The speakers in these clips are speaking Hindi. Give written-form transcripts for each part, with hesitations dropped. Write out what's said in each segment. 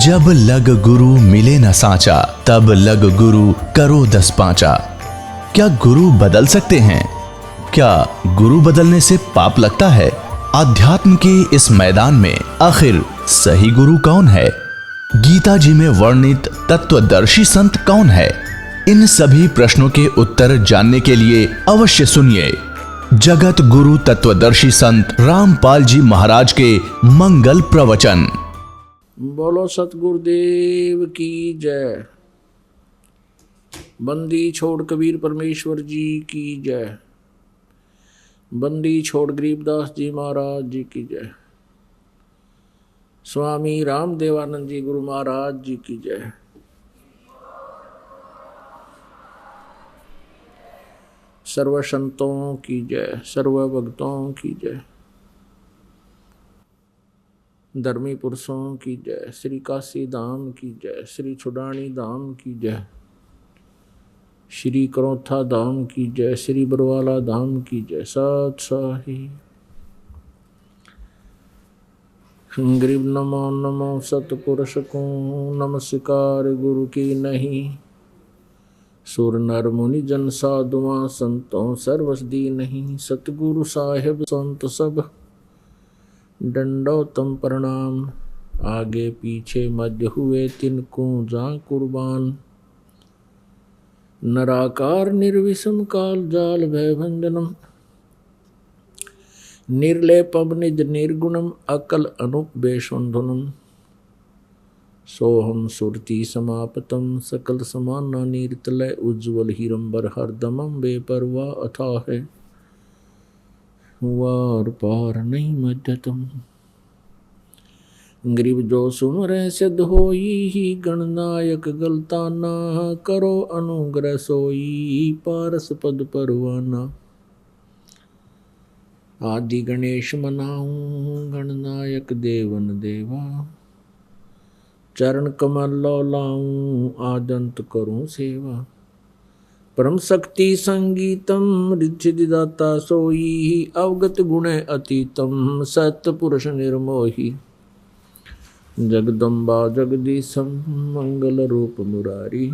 जब लग गुरु मिले न सांचा, तब लग गुरु करो 10 पांचा। क्या गुरु बदल सकते हैं? क्या गुरु बदलने से पाप लगता है? अध्यात्म के इस मैदान में आखिर सही गुरु कौन है? गीता जी में वर्णित तत्वदर्शी संत कौन है? इन सभी प्रश्नों के उत्तर जानने के लिए अवश्य सुनिए जगत गुरु तत्वदर्शी संत रामपाल जी महाराज के मंगल प्रवचन। बोलो सतगुरुदेव की जय। बंदी छोड़ कबीर परमेश्वर जी की जय। बंदी छोड़ गरीबदास जी महाराज जी की जय। स्वामी रामदेवानंद जी गुरु महाराज जी की जय। सर्व संतों की जय, सर्व भक्तों की जय, धर्मी पुरुषों की जय, श्री काशी धाम की जय, श्री छुडानी धाम की जय, श्री करोथा धाम की जय, श्री बरवाला धाम की जय। सत साही गरीब नमो नमो सतपुरुष को नमस्कार गुरु की नहीं। सुर नर मुनि जन साधुआ संतों सर्वस दी नहीं। सतगुरु साहेब संत सब दंडोतम प्रणाम। आगे पीछे मध्य हुए तिनको जा कुर्बान। नराकार निर्विषम काल जाल भय भंजनम। निर्लेपम निज निर्गुणम अकल अनुपवेशुंधुनम। सोहम सुरति समापतम सकल समाना नीरतलय उज्ज्वल हीरंबर हरदमम बेपरवाह अथाह है वार पार नहीं मध्यतम। गरीब जो सुन रहे सिद्ध होई ही गणनायक गलताना। करो अनुग्रह सोई पारस पद परवाना। आदि गणेश मनाऊं गणनायक देवन देवा। चरण कमल लो लाऊं आदंत करूं सेवा। परम शक्ति संगीतम रिद्धिदाता सोई। अवगत गुण अतीतम सत्पुरुष निर्मोही। जगदम्बा जगदीशम मंगल रूप मुरारी।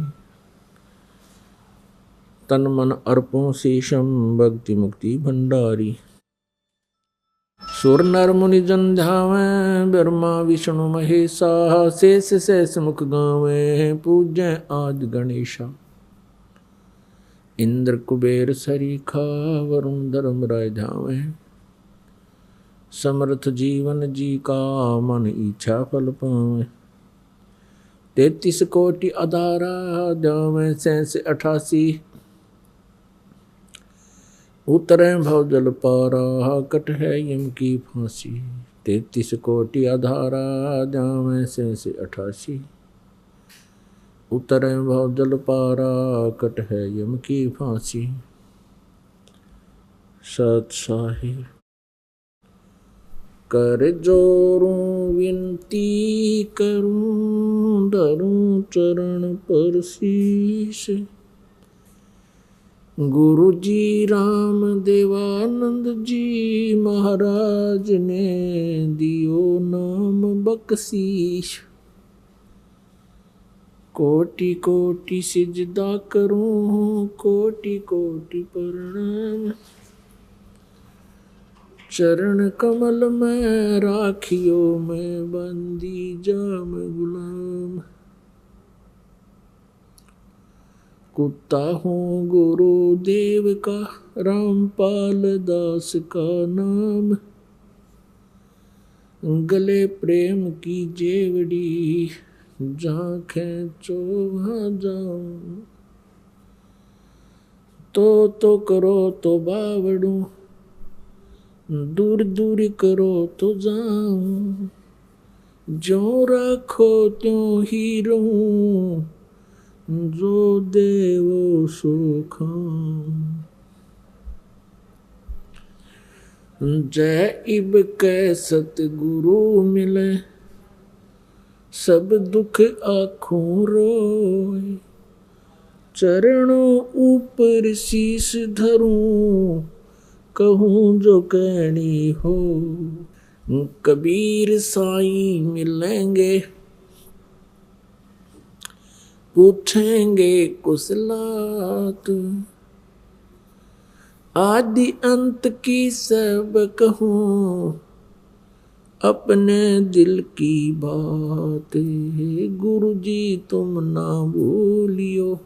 तन मन अर्पों शेषम भक्ति मुक्ति भंडारी। सुर नर मुनि जन ध्यावें ब्रह्मा विष्णु महेशा। शेष शेष मुख गावें पूज्य आदि गणेशा। इंद्र कुबेर सरीखा वरुण धर्म राय ध्यावें। समर्थ जीवन जी का मन इच्छा फल पावें। 33 कोटि अधारा ध्यावें 88। उतरे भव जल पारा कट है यम की फांसी। 33 कोटि अधारा ध्यावें 88। उतरे भव जल पारा कट है यम की फांसी। सत साही कर जोरूं विनती करूं। धरूं चरण पर शीश। गुरु जी राम देवानंद जी महाराज ने दियो नाम बख्शीश। कोटि कोटि सिजदा करूं कोटि कोटि प्रणाम। चरण कमल में राखियो मैं बंदी जाम गुलाम। कुत्ता हूँ गुरुदेव का रामपाल दास का नाम। गले प्रेम की जेवड़ी जहाँ खेचो वहाँ जाऊं। तो करो तो बावड़ू दूर दूर करो तो जाऊं। जो राखो त्यों ही रहूं। जो देवो सो खाऊं। जय इब कै सतगुरु मिले। सब दुख आँखों रोए। चरणों ऊपर शीश धरूं। कहूँ जो कहनी हो। कबीर साईं मिलेंगे पूछेंगे कुशलात, आदि अंत की सब कहूँ, अपने दिल की बात। गुरु जी तुम ना भूलियो,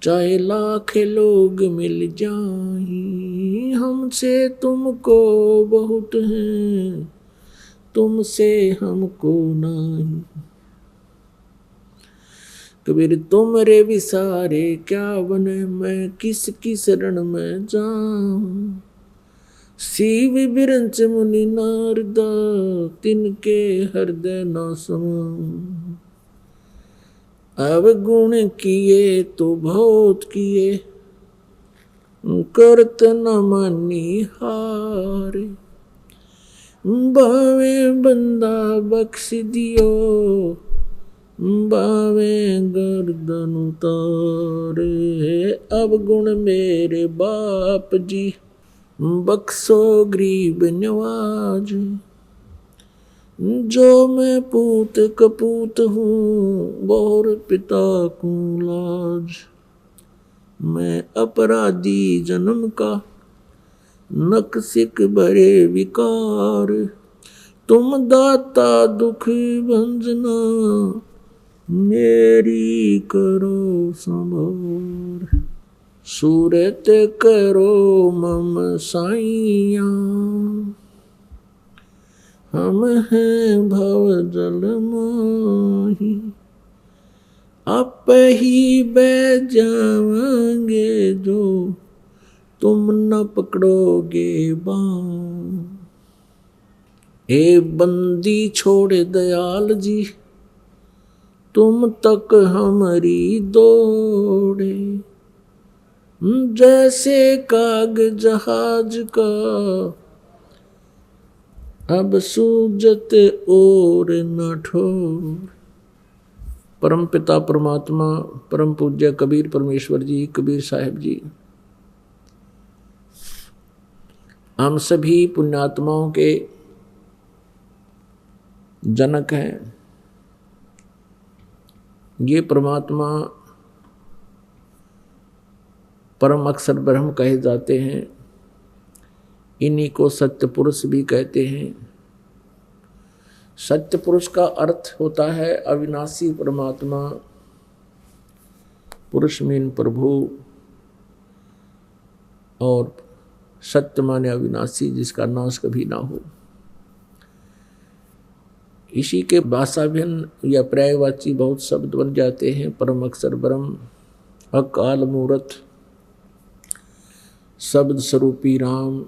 चाहे लाख लोग मिल जाएं, हमसे तुमको बहुत है, तुमसे हमको नहीं। कबीर तुमरे विसारे क्या बने, मैं किसकी शरण में जाऊं। शिव बिरंच मुनि नारदा, तिनके हृदय न समाऊं। अब गुण किए तो बहुत किए, करत न मानी हारे। बावे बंदा बख्श दियो, बावे गर्दन उतारे। अब गुण मेरे बाप जी, बख्शो गरीब नवाज। जो मैं पूत कपूत हूँ, बोर पिता को लाज। मैं अपराधी जन्म का, नक्सिक भरे विकार। तुम दाता दुख भंजना, मेरी करो संभार। सूरत करो मम साइया, हम हैं भव जल माही। आप ही बह जाएंगे जो, तुम न पकड़ोगे बाँ। ए बंदी छोड़ दयाल जी, तुम तक हमारी दौड़े। जैसे काग जहाज का, अब सूजत और न ठोर। परम पिता परमात्मा परम पूज्य कबीर परमेश्वर जी, कबीर साहिब जी, हम सभी पुण्यात्माओं के जनक हैं। ये परमात्मा परम अक्षर ब्रह्म कहे जाते हैं। इन्हीं को सत्य पुरुष भी कहते हैं। सत्य पुरुष का अर्थ होता है अविनाशी परमात्मा, पुरुष मीन प्रभु, और सत्य माने अविनाशी, जिसका नाश कभी ना हो। इसी के भाषाभिन्न या पर्यायवाची बहुत शब्द बन जाते हैं। परम अक्षर ब्रह्म, अकाल मूर्त, शब्द स्वरूपी राम,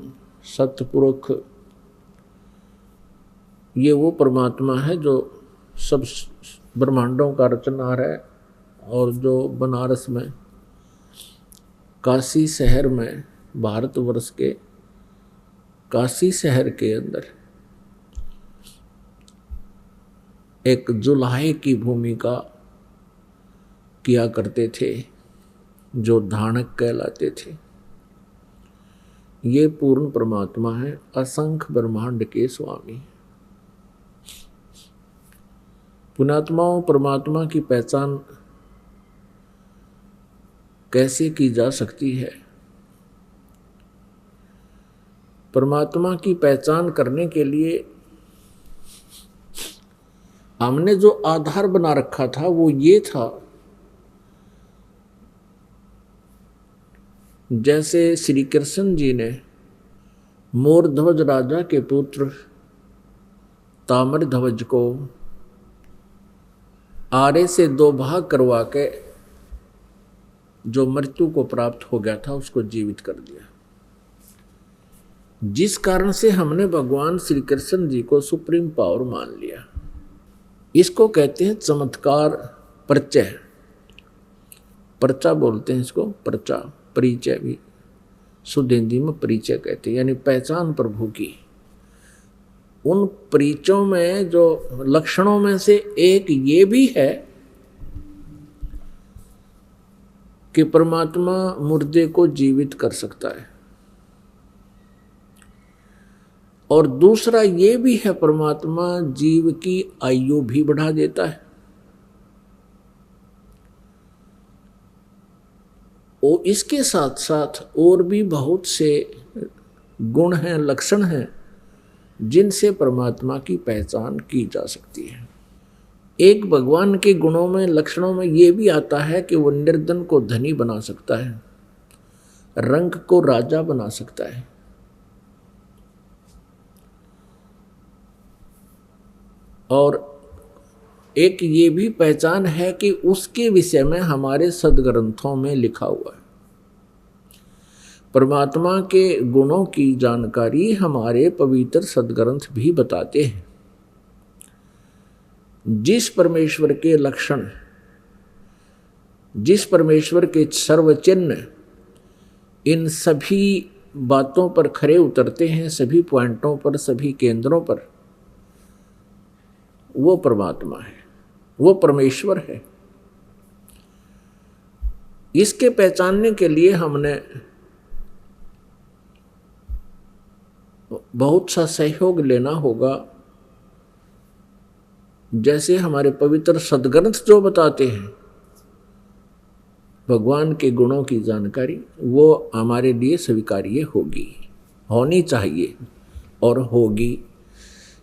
सतपुरुष। ये वो परमात्मा है जो सब ब्रह्मांडों का रचनहार है, और जो बनारस में काशी शहर में, भारतवर्ष के काशी शहर के अंदर एक जुलाहे की भूमिका किया करते थे, जो धानक कहलाते थे। ये पूर्ण परमात्मा है, असंख्य ब्रह्मांड के स्वामी। पुण्यात्माओं, परमात्मा की पहचान कैसे की जा सकती है? परमात्मा की पहचान करने के लिए हमने जो आधार बना रखा था वो ये था, जैसे श्री कृष्ण जी ने मोरध्वज राजा के पुत्र ताम्रध्वज को आरे से दो भाग करवा के जो मृत्यु को प्राप्त हो गया था उसको जीवित कर दिया। जिस कारण से हमने भगवान श्री कृष्ण जी को सुप्रीम पावर मान लिया। इसको कहते हैं चमत्कार परिचय। पर्चा बोलते हैं इसको, पर्चा, परिचय भी शुद्ध हिंदी में परिचय कहते हैं, यानी पहचान प्रभु की। उन परिचयों में जो लक्षणों में से एक ये भी है कि परमात्मा मुर्दे को जीवित कर सकता है, और दूसरा ये भी है परमात्मा जीव की आयु भी बढ़ा देता है। और इसके साथ साथ और भी बहुत से गुण हैं, लक्षण हैं, जिनसे परमात्मा की पहचान की जा सकती है। एक भगवान के गुणों में, लक्षणों में ये भी आता है कि वो निर्धन को धनी बना सकता है, रंक को राजा बना सकता है। और एक ये भी पहचान है कि उसके विषय में हमारे सदग्रंथों में लिखा हुआ है। परमात्मा के गुणों की जानकारी हमारे पवित्र सदग्रंथ भी बताते हैं। जिस परमेश्वर के लक्षण, जिस परमेश्वर के सर्वचिन्ह इन सभी बातों पर खरे उतरते हैं, सभी पॉइंटों पर, सभी केंद्रों पर, वो परमात्मा है, वो परमेश्वर है। इसके पहचानने के लिए हमने बहुत सा सहयोग लेना होगा। जैसे हमारे पवित्र सदग्रंथ जो बताते हैं भगवान के गुणों की जानकारी, वो हमारे लिए स्वीकार्य होगी, होनी चाहिए और होगी,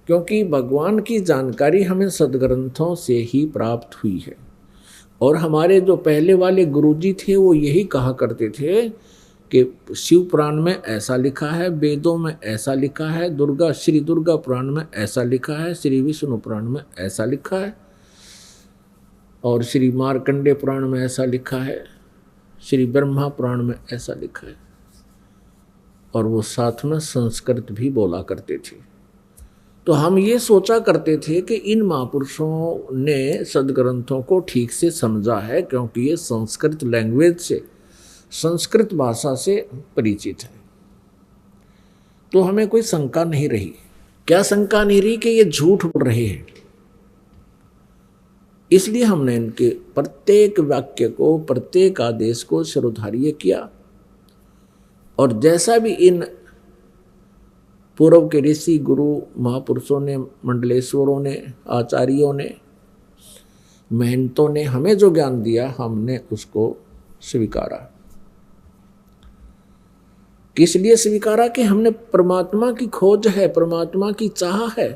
क्योंकि भगवान की जानकारी हमें सदग्रंथों से ही प्राप्त हुई है। और हमारे जो पहले वाले गुरुजी थे वो यही कहा करते थे कि शिव पुराण में ऐसा लिखा है, वेदों में ऐसा लिखा है, श्री दुर्गा पुराण में ऐसा लिखा है, श्री विष्णु पुराण में ऐसा लिखा है, और श्री मार्कंडे पुराण में ऐसा लिखा है, श्री ब्रह्मा पुराण में ऐसा लिखा है। और वो साथ में संस्कृत भी बोला करते थे। तो हम ये सोचा करते थे कि इन महापुरुषों ने सदग्रंथों को ठीक से समझा है, क्योंकि ये संस्कृत लैंग्वेज से, संस्कृत भाषा से परिचित है। तो हमें कोई शंका नहीं रही। क्या शंका नहीं रही कि ये झूठ बोल रहे हैं। इसलिए हमने इनके प्रत्येक वाक्य को, प्रत्येक आदेश को शिरोधार्य किया। और जैसा भी इन पूर्व के ऋषि, गुरु, महापुरुषों ने, मंडलेश्वरों ने, आचार्यों ने, महंतों ने हमें जो ज्ञान दिया, हमने उसको स्वीकारा। किस लिए स्वीकारा? कि हमने परमात्मा की खोज है, परमात्मा की चाह है।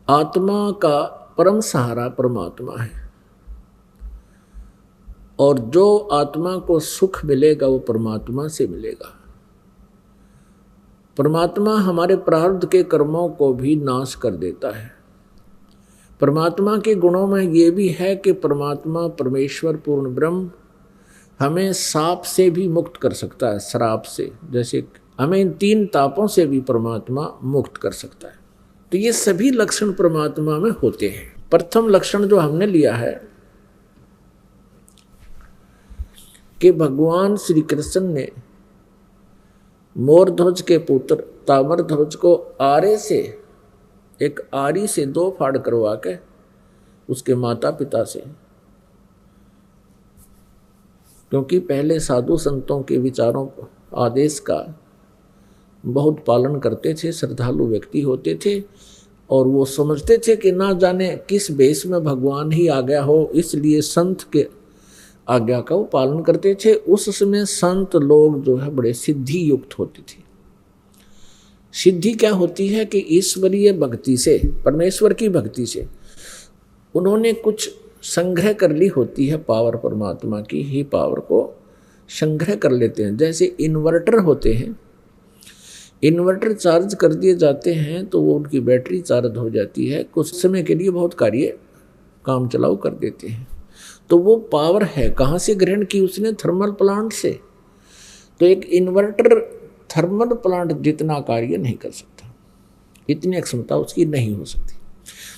आत्मा का परम सहारा परमात्मा है, और जो आत्मा को सुख मिलेगा वो परमात्मा से मिलेगा। परमात्मा हमारे प्रारब्ध के कर्मों को भी नाश कर देता है। परमात्मा के गुणों में ये भी है कि परमात्मा, परमेश्वर, पूर्ण ब्रह्म हमें साप से भी मुक्त कर सकता है, श्राप से। जैसे हमें इन 3 तापों से भी परमात्मा मुक्त कर सकता है। तो ये सभी लक्षण परमात्मा में होते हैं। प्रथम लक्षण जो हमने लिया है कि भगवान श्री कृष्ण ने मोरध्वज के पुत्र ताम्रध्वज को आरे से, एक आरी से 2 फाड़ करवा के उसके माता पिता से, क्योंकि पहले साधु संतों के विचारों, आदेश का बहुत पालन करते थे, श्रद्धालु व्यक्ति होते थे, और वो समझते थे कि ना जाने किस वेश में भगवान ही आ गया हो, इसलिए संत के आज्ञा का वो पालन करते थे। उस समय संत लोग जो है बड़े सिद्धि युक्त होते थे। सिद्धि क्या होती है? कि ईश्वरीय भक्ति से, परमेश्वर की भक्ति से उन्होंने कुछ संग्रह कर ली होती है, पावर, परमात्मा की ही पावर को संग्रह कर लेते हैं। जैसे इन्वर्टर होते हैं, इन्वर्टर चार्ज कर दिए जाते हैं तो वो उनकी बैटरी चार्ज हो जाती है, कुछ समय के लिए बहुत कार्य काम चलाऊ कर देते हैं। तो वो पावर है कहाँ से ग्रहण की उसने? थर्मल प्लांट से। तो एक इन्वर्टर थर्मल प्लांट जितना कार्य नहीं कर सकता, इतनी क्षमता उसकी नहीं हो सकती।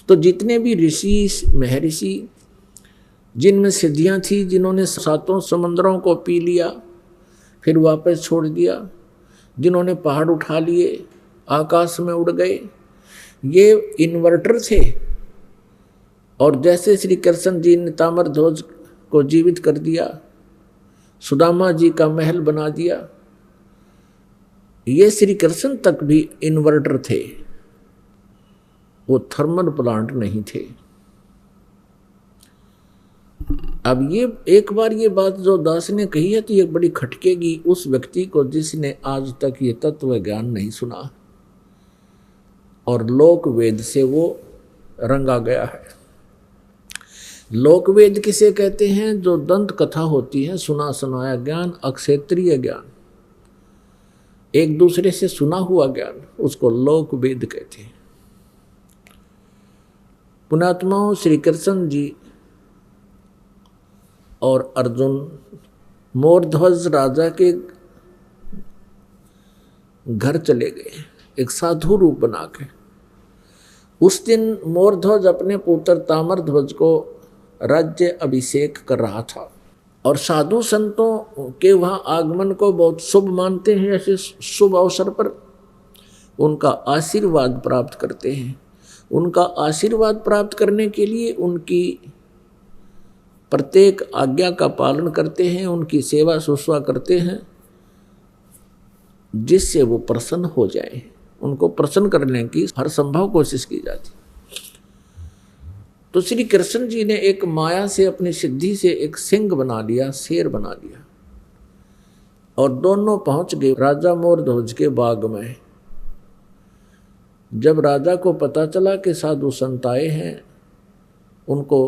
तो जितने भी ऋषि, महर्षि, जिनमें सिद्धियां थी, जिन्होंने 7 समंदरों को पी लिया फिर वापस छोड़ दिया, जिन्होंने पहाड़ उठा लिए, आकाश में उड़ गए, ये इन्वर्टर थे। और जैसे श्री कृष्ण जी ने ताम्रध्वज को जीवित कर दिया, सुदामा जी का महल बना दिया, ये श्री कृष्ण तक भी इन्वर्टर थे, वो थर्मल प्लांट नहीं थे। अब ये एक बार ये बात जो दास ने कही है तो ये बड़ी खटकेगी उस व्यक्ति को जिसने आज तक ये तत्व ज्ञान नहीं सुना और लोक वेद से वो रंगा गया है। लोक वेद किसे कहते हैं? जो दंत कथा होती है, सुना सुनाया ज्ञान, अक्षेत्रीय ज्ञान, एक दूसरे से सुना हुआ ज्ञान, उसको लोक वेद कहते हैं। पुण्यात्माओं, श्री कृष्ण जी और अर्जुन मोरध्वज राजा के घर चले गए एक साधु रूप बना के। उस दिन मोरध्वज अपने पुत्र ताम्रध्वज को राज्य अभिषेक कर रहा था और साधु संतों के वहाँ आगमन को बहुत शुभ मानते हैं। ऐसे शुभ अवसर पर उनका आशीर्वाद प्राप्त करते हैं। उनका आशीर्वाद प्राप्त करने के लिए उनकी प्रत्येक आज्ञा का पालन करते हैं, उनकी सेवा शुश्रूषा करते हैं, जिससे वो प्रसन्न हो जाए। उनको प्रसन्न करने की हर संभव कोशिश की जाती। तो श्री कृष्ण जी ने एक माया से अपनी सिद्धि से एक सिंह बना लिया, शेर बना लिया और दोनों पहुंच गए राजा मोरध्वज के बाग में। जब राजा को पता चला कि साधु संत आए हैं, उनको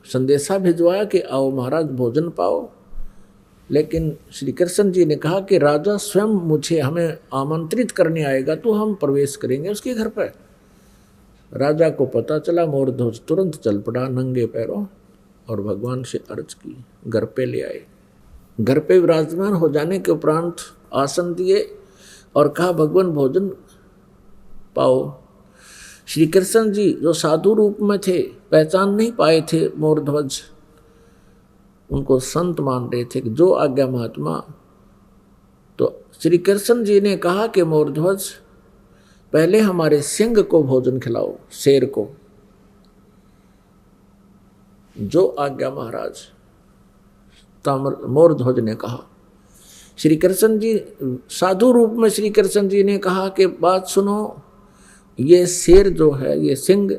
संदेशा भिजवाया कि आओ महाराज भोजन पाओ। लेकिन श्री कृष्ण जी ने कहा कि राजा स्वयं हमें आमंत्रित करने आएगा तो हम प्रवेश करेंगे उसके घर पर। राजा को पता चला, मोरध्वज तुरंत चल पड़ा नंगे पैरों और भगवान से अर्ज की, घर पे ले आए। घर पे विराजमान हो जाने के उपरांत आसन दिए और कहा भगवान भोजन पाओ। श्री कृष्ण जी जो साधु रूप में थे, पहचान नहीं पाए थे मोरध्वज, उनको संत मान रहे थे कि जो आज्ञा महात्मा। तो श्री कृष्ण जी ने कहा कि मोरध्वज पहले हमारे सिंह को भोजन खिलाओ, शेर को। जो आज्ञा महाराज, मोरध्वज ने कहा। श्री कृष्ण जी साधु रूप में श्री कृष्ण जी ने कहा कि बात सुनो, ये शेर जो है, ये सिंह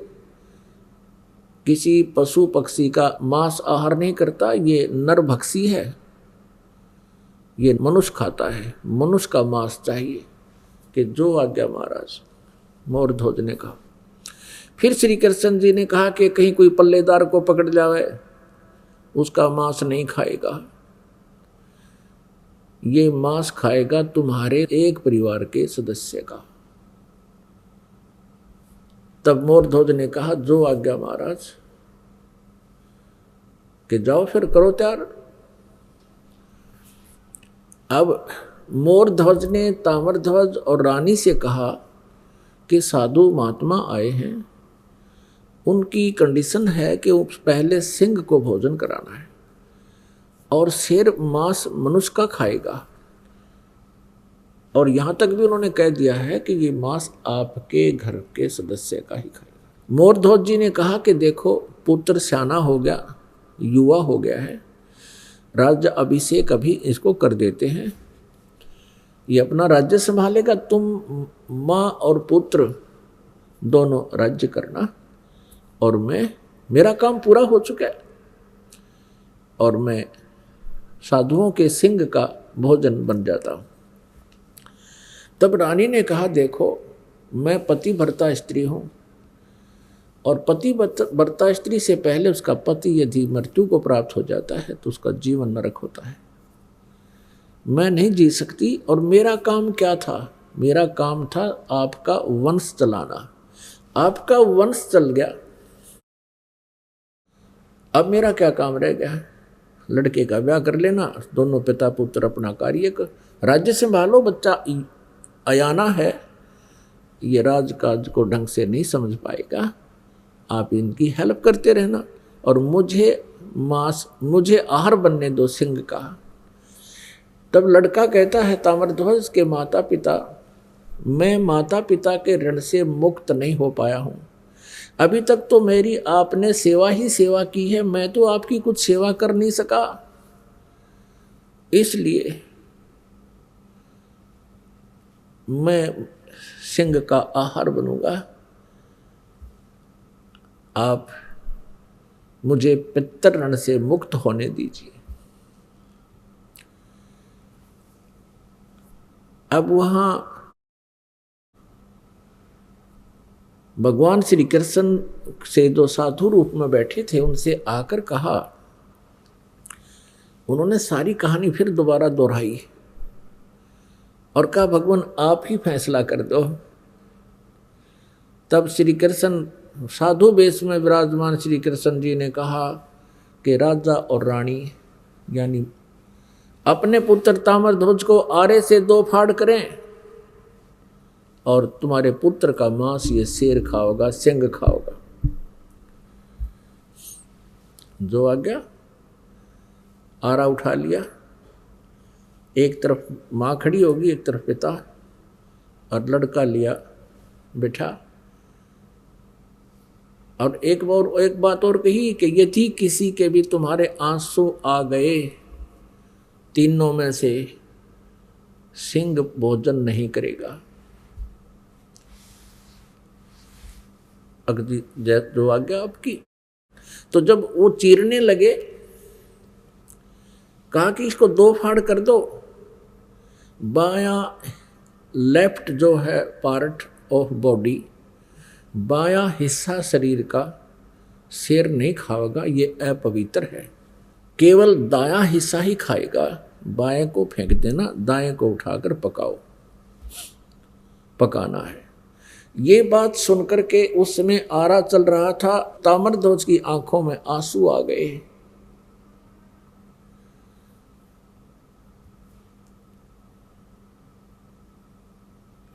किसी पशु पक्षी का मांस आहार नहीं करता, ये नरभक्षी है, ये मनुष्य खाता है, मनुष्य का मांस चाहिए। कि जो आज्ञा महाराज, मोरध्वज ने कहा। फिर श्री कृष्ण जी ने कहा कि कहीं कोई पल्लेदार को पकड़ जावे, उसका मांस नहीं खाएगा, ये मांस खाएगा तुम्हारे एक परिवार के सदस्य का। तब मोरध्वज ने कहा जो आज्ञा महाराज, कि जाओ फिर करो तैयार। अब मोरध्वज ने ताम्रध्वज और रानी से कहा कि साधु महात्मा आए हैं, उनकी कंडीशन है कि वो पहले सिंह को भोजन कराना है और शेर मांस मनुष्य का खाएगा। और यहाँ तक भी उन्होंने कह दिया है कि ये मांस आपके घर के सदस्य का ही खाएगा। मोरध्वज जी ने कहा कि देखो पुत्र सियाना हो गया, युवा हो गया है, राज्य अभिषेक अभी इसको कर देते हैं, ये अपना राज्य संभालेगा, तुम माँ और पुत्र दोनों राज्य करना और मेरा काम पूरा हो चुका है और मैं साधुओं के सिंह का भोजन बन जाता हूँ। तब रानी ने कहा देखो मैं पतिव्रता स्त्री हूँ और पतिव्रता स्त्री से पहले उसका पति यदि मृत्यु को प्राप्त हो जाता है तो उसका जीवन नरक होता है, मैं नहीं जी सकती। और मेरा काम क्या था? मेरा काम था आपका वंश चलाना। आपका वंश चल गया, अब मेरा क्या काम रह गया? लड़के का ब्याह कर लेना, दोनों पिता पुत्र अपना कार्य कर, राज्य संभालो, बच्चा अयाना है, ये राजकाज को ढंग से नहीं समझ पाएगा, आप इनकी हेल्प करते रहना और मुझे आहार बनने दो सिंह का। तब लड़का कहता है ताम्रध्वज के माता पिता, मैं माता पिता के ऋण से मुक्त नहीं हो पाया हूँ, अभी तक तो मेरी आपने सेवा ही सेवा की है, मैं तो आपकी कुछ सेवा कर नहीं सका, इसलिए मैं सिंह का आहार बनूंगा। आप मुझे पितृ ऋण से मुक्त होने दीजिए। अब वहां भगवान श्री कृष्ण से जो साधु रूप में बैठे थे उनसे आकर कहा, उन्होंने सारी कहानी फिर दोबारा दोहराई और कहा, भगवान आप ही फैसला कर दो। तब श्री कृष्ण साधु वेश में विराजमान श्री कृष्ण जी ने कहा कि राजा और रानी यानी अपने पुत्र ताम्रध्वज को आरे से 2 फाड़ करें और तुम्हारे पुत्र का मांस ये शेर खाओगा, सिंह खाओगा। जो आ गया, आरा उठा लिया, एक तरफ माँ खड़ी होगी, एक तरफ पिता, और लड़का लिया बिठा। और एक बात और कही कि यदि किसी के भी तुम्हारे आंसू आ गए, तीनों में से सिंह भोजन नहीं करेगा। अगली जो आ गया आपकी। तो जब वो चीरने लगे, कहा कि इसको 2 फाड़ कर दो। बायां लेफ्ट जो है पार्ट ऑफ बॉडी, बायां हिस्सा शरीर का शेर नहीं खाएगा, ये अपवित्र है। केवल दायां हिस्सा ही खाएगा। बाएं को फेंक देना, दाएं को उठाकर पकाओ, पकाना है। ये बात सुनकर के उस समय आरा चल रहा था। ताम्रध्वज की आंखों में आंसू आ गए।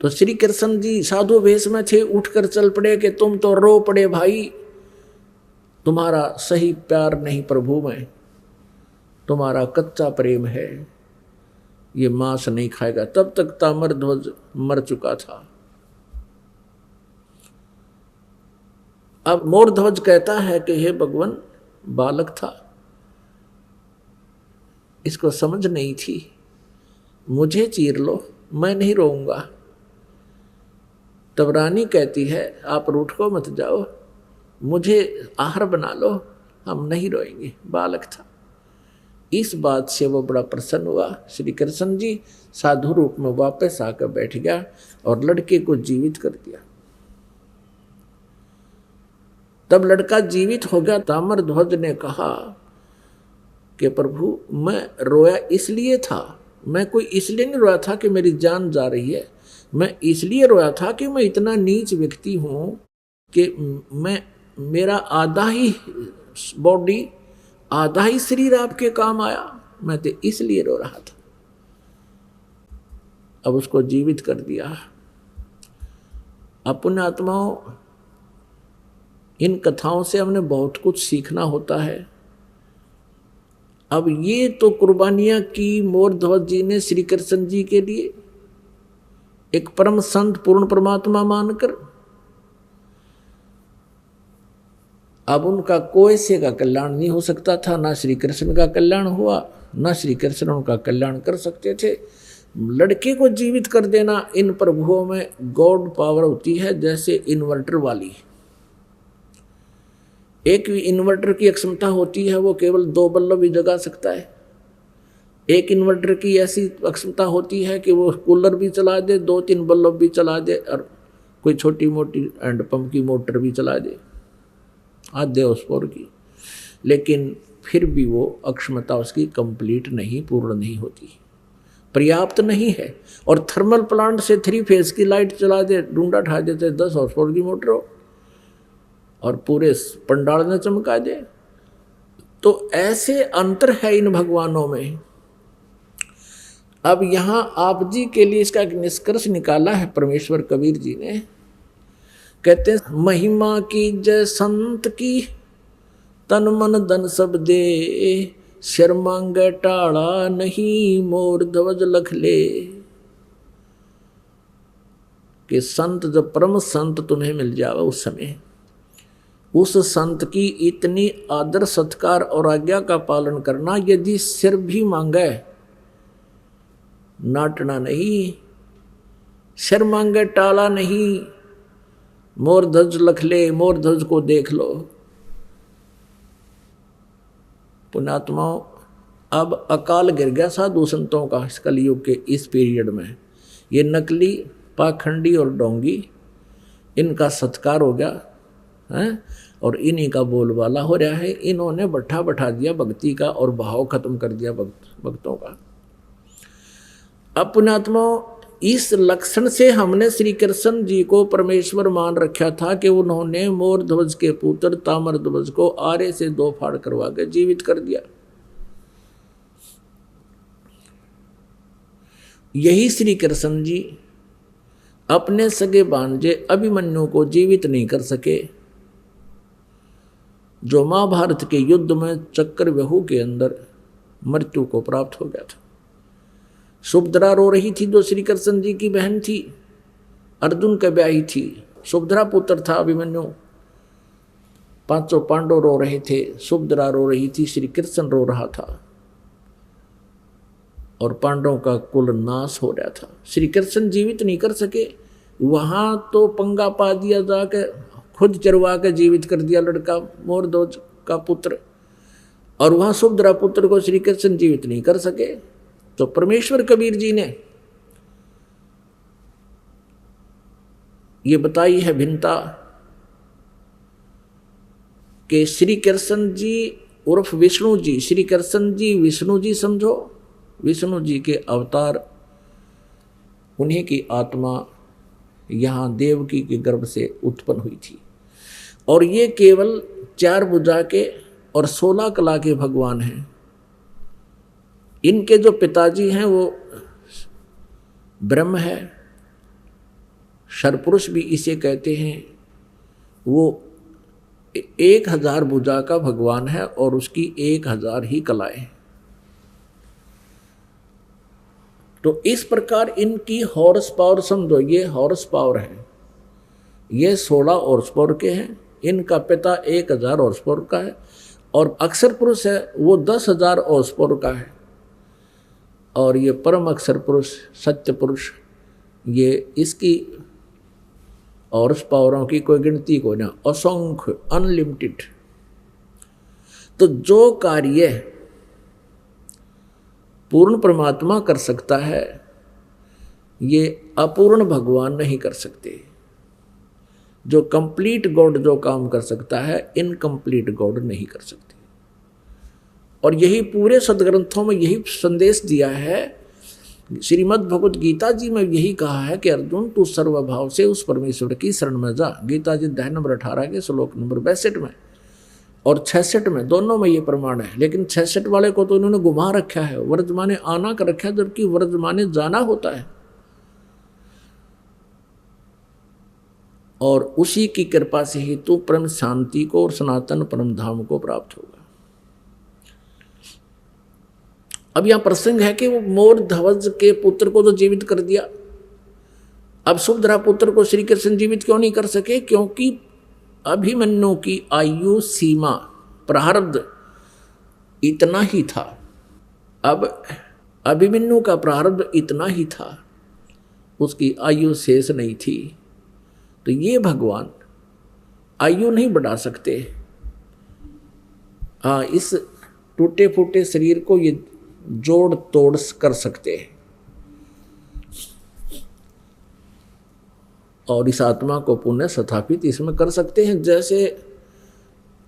तो श्री कृष्ण जी साधु वेश में थे, उठकर चल पड़े कि तुम तो रो पड़े भाई, तुम्हारा सही प्यार नहीं प्रभु में, तुम्हारा कच्चा प्रेम है, ये मांस नहीं खाएगा। तब तक ताम्रध्वज मर चुका था। अब मोरध्वज कहता है कि हे भगवान, बालक था, इसको समझ नहीं थी, मुझे चीर लो, मैं नहीं रोऊंगा। तब रानी कहती है, आप रूठ को मत जाओ, मुझे आहार बना लो, हम नहीं रोएंगे। बालक था। इस बात से वो बड़ा प्रसन्न हुआ। श्री कृष्ण जी साधु रूप में वापस आकर बैठ गया और लड़के को जीवित कर दिया। तब लड़का जीवित हो गया। ताम्रध्वज ने कहा कि प्रभु, मैं रोया इसलिए था, मैं कोई इसलिए नहीं रोया था कि मेरी जान जा रही है, मैं इसलिए रोया था कि मैं इतना नीच व्यक्ति हूं कि मेरा आधा ही बॉडी, आधा ही शरीर आपके काम आया, मैं तो इसलिए रो रहा था। अब उसको जीवित कर दिया। अपने आत्माओं, इन कथाओं से हमने बहुत कुछ सीखना होता है। अब ये तो कुर्बानियां की मोरध्वज जी ने श्री कृष्ण जी के लिए, एक परम संत पूर्ण परमात्मा मानकर। अब उनका कोई से का कल्याण नहीं हो सकता था, ना श्री कृष्ण का कल्याण हुआ, ना श्री कृष्ण उनका कल्याण कर सकते थे। लड़के को जीवित कर देना, इन प्रभुओं में गॉड पावर होती है, जैसे इन्वर्टर वाली। एक इन्वर्टर की क्षमता होती है, वो केवल 2 बल्ब ही जगा सकता है। एक इन्वर्टर की ऐसी क्षमता होती है कि वो कूलर भी चला दे, 2-3 बल्ब भी चला दे, और कोई छोटी मोटी हैंड पंप की मोटर भी चला दे, आधे हॉर्सपावर की। लेकिन फिर भी वो अक्षमता उसकी कंप्लीट नहीं, पूर्ण नहीं होती, पर्याप्त नहीं है। और थर्मल प्लांट से 3 फेज की लाइट चला दे, डूंडा ठा देते 10 हॉर्सपावर की मोटर हो और पूरे पंडाल में चमका दे। तो ऐसे अंतर है इन भगवानों में। अब यहाँ आप जी के लिए इसका एक निष्कर्ष निकाला है परमेश्वर कबीर जी ने। कहते हैं, महिमा की जय संत की, तन मन धन सब दे, सिर मांगे टाड़ा नहीं, मोर ध्वज लख ले। कि संत, जब परम संत तुम्हें मिल जाओ उस समय, उस संत की इतनी आदर सत्कार और आज्ञा का पालन करना। यदि सिर भी मांगे, नाटना नहीं, सिर मांगे टाला नहीं, मोर ध्वज लख ले, मोर ध्वज को देख लो। पुण्यात्माओं, अब अकाल गिर गया साधु संतों का इस कलयुग के इस पीरियड में। ये नकली, पाखंडी और डोंगी, इनका सत्कार हो गया है और इन्हीं का बोलबाला हो रहा है। इन्होंने बैठा दिया भक्ति का और भाव खत्म कर दिया भक्तों का। अब पुण्यात्माओं, इस लक्षण से हमने श्री कृष्ण जी को परमेश्वर मान रखा था कि उन्होंने मोर ध्वज के पुत्र ताम्र ध्वज को आरे से 2 फाड़ करवा के जीवित कर दिया। यही श्री कृष्ण जी अपने सगे भांजे अभिमन्यु को जीवित नहीं कर सके, जो महाभारत के युद्ध में चक्रव्यूह के अंदर मृत्यु को प्राप्त हो गया था। सुभद्रा रो रही थी, जो श्री कृष्ण जी की बहन थी, अर्जुन का ब्याही थी। सुभद्रा पुत्र था अभिमन्यु। 500 पांडव रो रहे थे, सुभद्रा रो रही थी, श्री कृष्ण रो रहा था और पांडवों का कुल नाश हो रहा था। श्री कृष्ण जीवित नहीं कर सके। वहां तो पंगा पा दिया, जाके खुद चरवा के जीवित कर दिया लड़का मोरध्वज का पुत्र, और वहां सुभद्रा पुत्र को श्री कृष्ण जीवित नहीं कर सके। तो परमेश्वर कबीर जी ने ये बताई है भिन्नता कि श्री कृष्ण जी उर्फ विष्णु जी, श्री कृष्ण जी विष्णु जी समझो, विष्णु जी के अवतार, उन्हीं की आत्मा यहाँ देवकी के गर्भ से उत्पन्न हुई थी। और ये केवल 4 भुजा के और 16 कला के भगवान हैं। इनके जो पिताजी हैं वो ब्रह्म है, शरपुरुष भी इसे कहते हैं। वो 1000 भुजा का भगवान है और उसकी 1000 ही कलाएं। तो इस प्रकार इनकी हॉर्स पावर समझो, ये हॉर्स पावर है, ये 16 हॉर्स पावर के हैं। इनका पिता 1000 हॉर्स पावर का है और अक्षर पुरुष है वो 10,000 हॉर्स पावर का है। और ये परम अक्षर पुरुष, सत्य पुरुष, ये इसकी हॉर्स पावरों की कोई गिनती को ना, असंख्य, अनलिमिटेड। तो जो कार्य पूर्ण परमात्मा कर सकता है, ये अपूर्ण भगवान नहीं कर सकते। जो कंप्लीट गॉड जो काम कर सकता है, इनकम्प्लीट गॉड नहीं कर सकते। और यही पूरे सदग्रंथों में यही संदेश दिया है। श्रीमद् भगवत गीता जी में यही कहा है कि अर्जुन तू सर्वभाव से उस परमेश्वर की शरण में जा। गीता जी अध्याय नंबर 18 के श्लोक नंबर 62 में और 66 में, दोनों में ये प्रमाण है। लेकिन 66 वाले को तो इन्होंने घुमा रखा है, वर्तमाने आना कर रखा है, जबकि वर्तमाने जाना होता है। और उसी की कृपा से ही तू परम शांति को और सनातन परम धाम को प्राप्त होगा। अब यहां प्रसंग है कि वो मोर ध्वज के पुत्र को तो जीवित कर दिया। अब सुभद्रा पुत्र को श्री कृष्ण जीवित क्यों नहीं कर सके? क्योंकि अभिमन्यु की आयु सीमा, प्रारब्ध इतना ही था। अब अभिमन्यु का प्रारब्ध इतना ही था, उसकी आयु शेष नहीं थी। तो ये भगवान आयु नहीं बढ़ा सकते। हाँ, इस टूटे फूटे शरीर को ये जोड़ तोड़ कर सकते हैं और इस आत्मा को पुण्य स्थापित इसमें कर सकते हैं। जैसे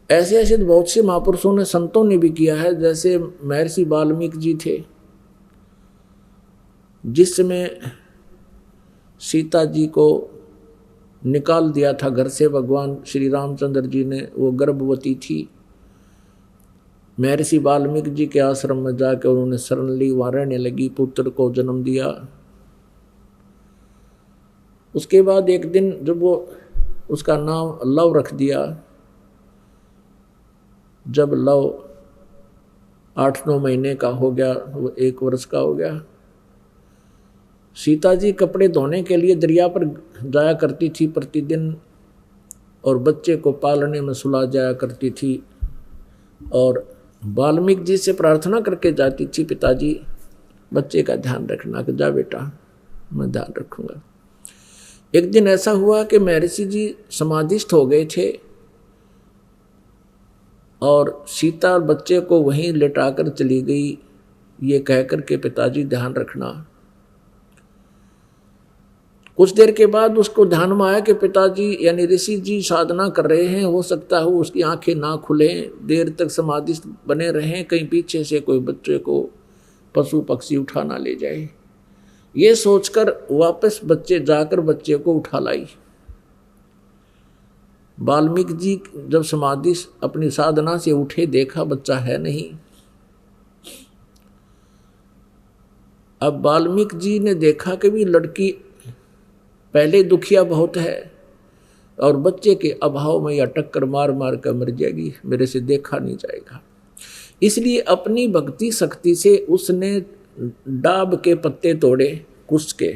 ऐसे बहुत से महापुरुषों ने, संतों ने भी किया है। जैसे महर्षि वाल्मीकि जी थे, जिसमें सीता जी को निकाल दिया था घर से भगवान श्री रामचंद्र जी ने। वो गर्भवती थी। महर्षि वाल्मीकि जी के आश्रम में जाकर उन्होंने शरण ली, वहाँ रहने लगी, पुत्र को जन्म दिया। उसके बाद एक दिन जब वो उसका नाम लव रख दिया, जब लव 8-9 महीने का हो गया, वो 1 वर्ष का हो गया, सीता जी कपड़े धोने के लिए दरिया पर जाया करती थी प्रतिदिन और बच्चे को पालने में सुला जाया करती थी। और वाल्मीकि जी से प्रार्थना करके जाती थी, पिताजी बच्चे का ध्यान रखना। कि जा बेटा, मैं ध्यान रखूंगा। एक दिन ऐसा हुआ कि महर्षि जी समाधिस्थ हो गए थे और सीता बच्चे को वहीं लेटाकर चली गई, ये कहकर के पिताजी ध्यान रखना। कुछ देर के बाद उसको ध्यान में आया कि पिताजी यानी ऋषि जी साधना कर रहे हैं, हो सकता हो उसकी आंखें ना खुलें, देर तक समाधिस्थ बने रहें, कहीं पीछे से कोई बच्चे को पशु पक्षी उठा ना ले जाए। ये सोचकर वापस जाकर बच्चे को उठा लाई। वाल्मीकि जी जब समाधि अपनी साधना से उठे, देखा बच्चा है नहीं। अब वाल्मीकि जी ने देखा कि भी लड़की पहले दुखिया बहुत है और बच्चे के अभाव में या टक्कर मार मार कर मर जाएगी, मेरे से देखा नहीं जाएगा। इसलिए अपनी भक्ति शक्ति से उसने डाब के पत्ते तोड़े, कुश के,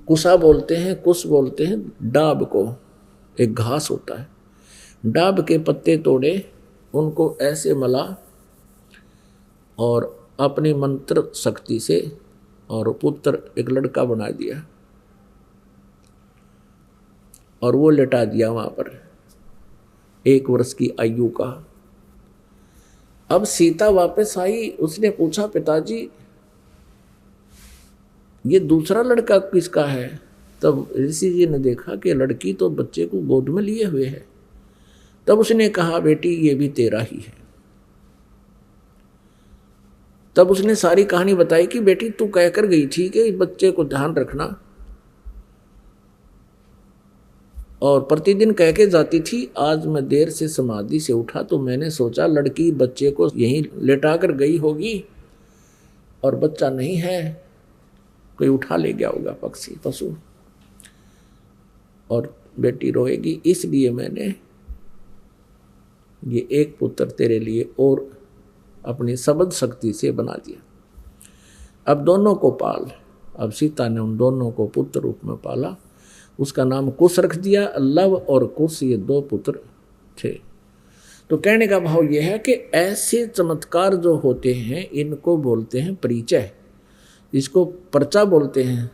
कुशा बोलते हैं, कुश बोलते हैं डाब को, एक घास होता है। डाब के पत्ते तोड़े, उनको ऐसे मला और अपनी मंत्र शक्ति से और पुत्र एक लड़का बना दिया और वो लेटा दिया वहां पर 1 वर्ष की आयु का। अब सीता वापस आई, उसने पूछा पिताजी ये दूसरा लड़का किसका है? तब ऋषि जी ने देखा कि लड़की तो बच्चे को गोद में लिए हुए है। तब उसने कहा बेटी ये भी तेरा ही है। तब उसने सारी कहानी बताई कि बेटी तू कहकर गई थी कि बच्चे को ध्यान रखना और प्रतिदिन कह के जाती थी, आज मैं देर से समाधि से उठा तो मैंने सोचा लड़की बच्चे को यहीं लेटा कर गई होगी और बच्चा नहीं है, कोई उठा ले गया होगा पक्षी पशु और बेटी रोएगी, इसलिए मैंने ये एक पुत्र तेरे लिए और अपनी सबद शक्ति से बना दिया। अब दोनों को पाल। अब सीता ने उन दोनों को पुत्र रूप में पाला, उसका नाम कुश रख दिया। लव और कुश ये 2 पुत्र थे। तो कहने का भाव यह है कि ऐसे चमत्कार जो होते हैं इनको बोलते हैं परिचय, इसको पर्चा बोलते हैं,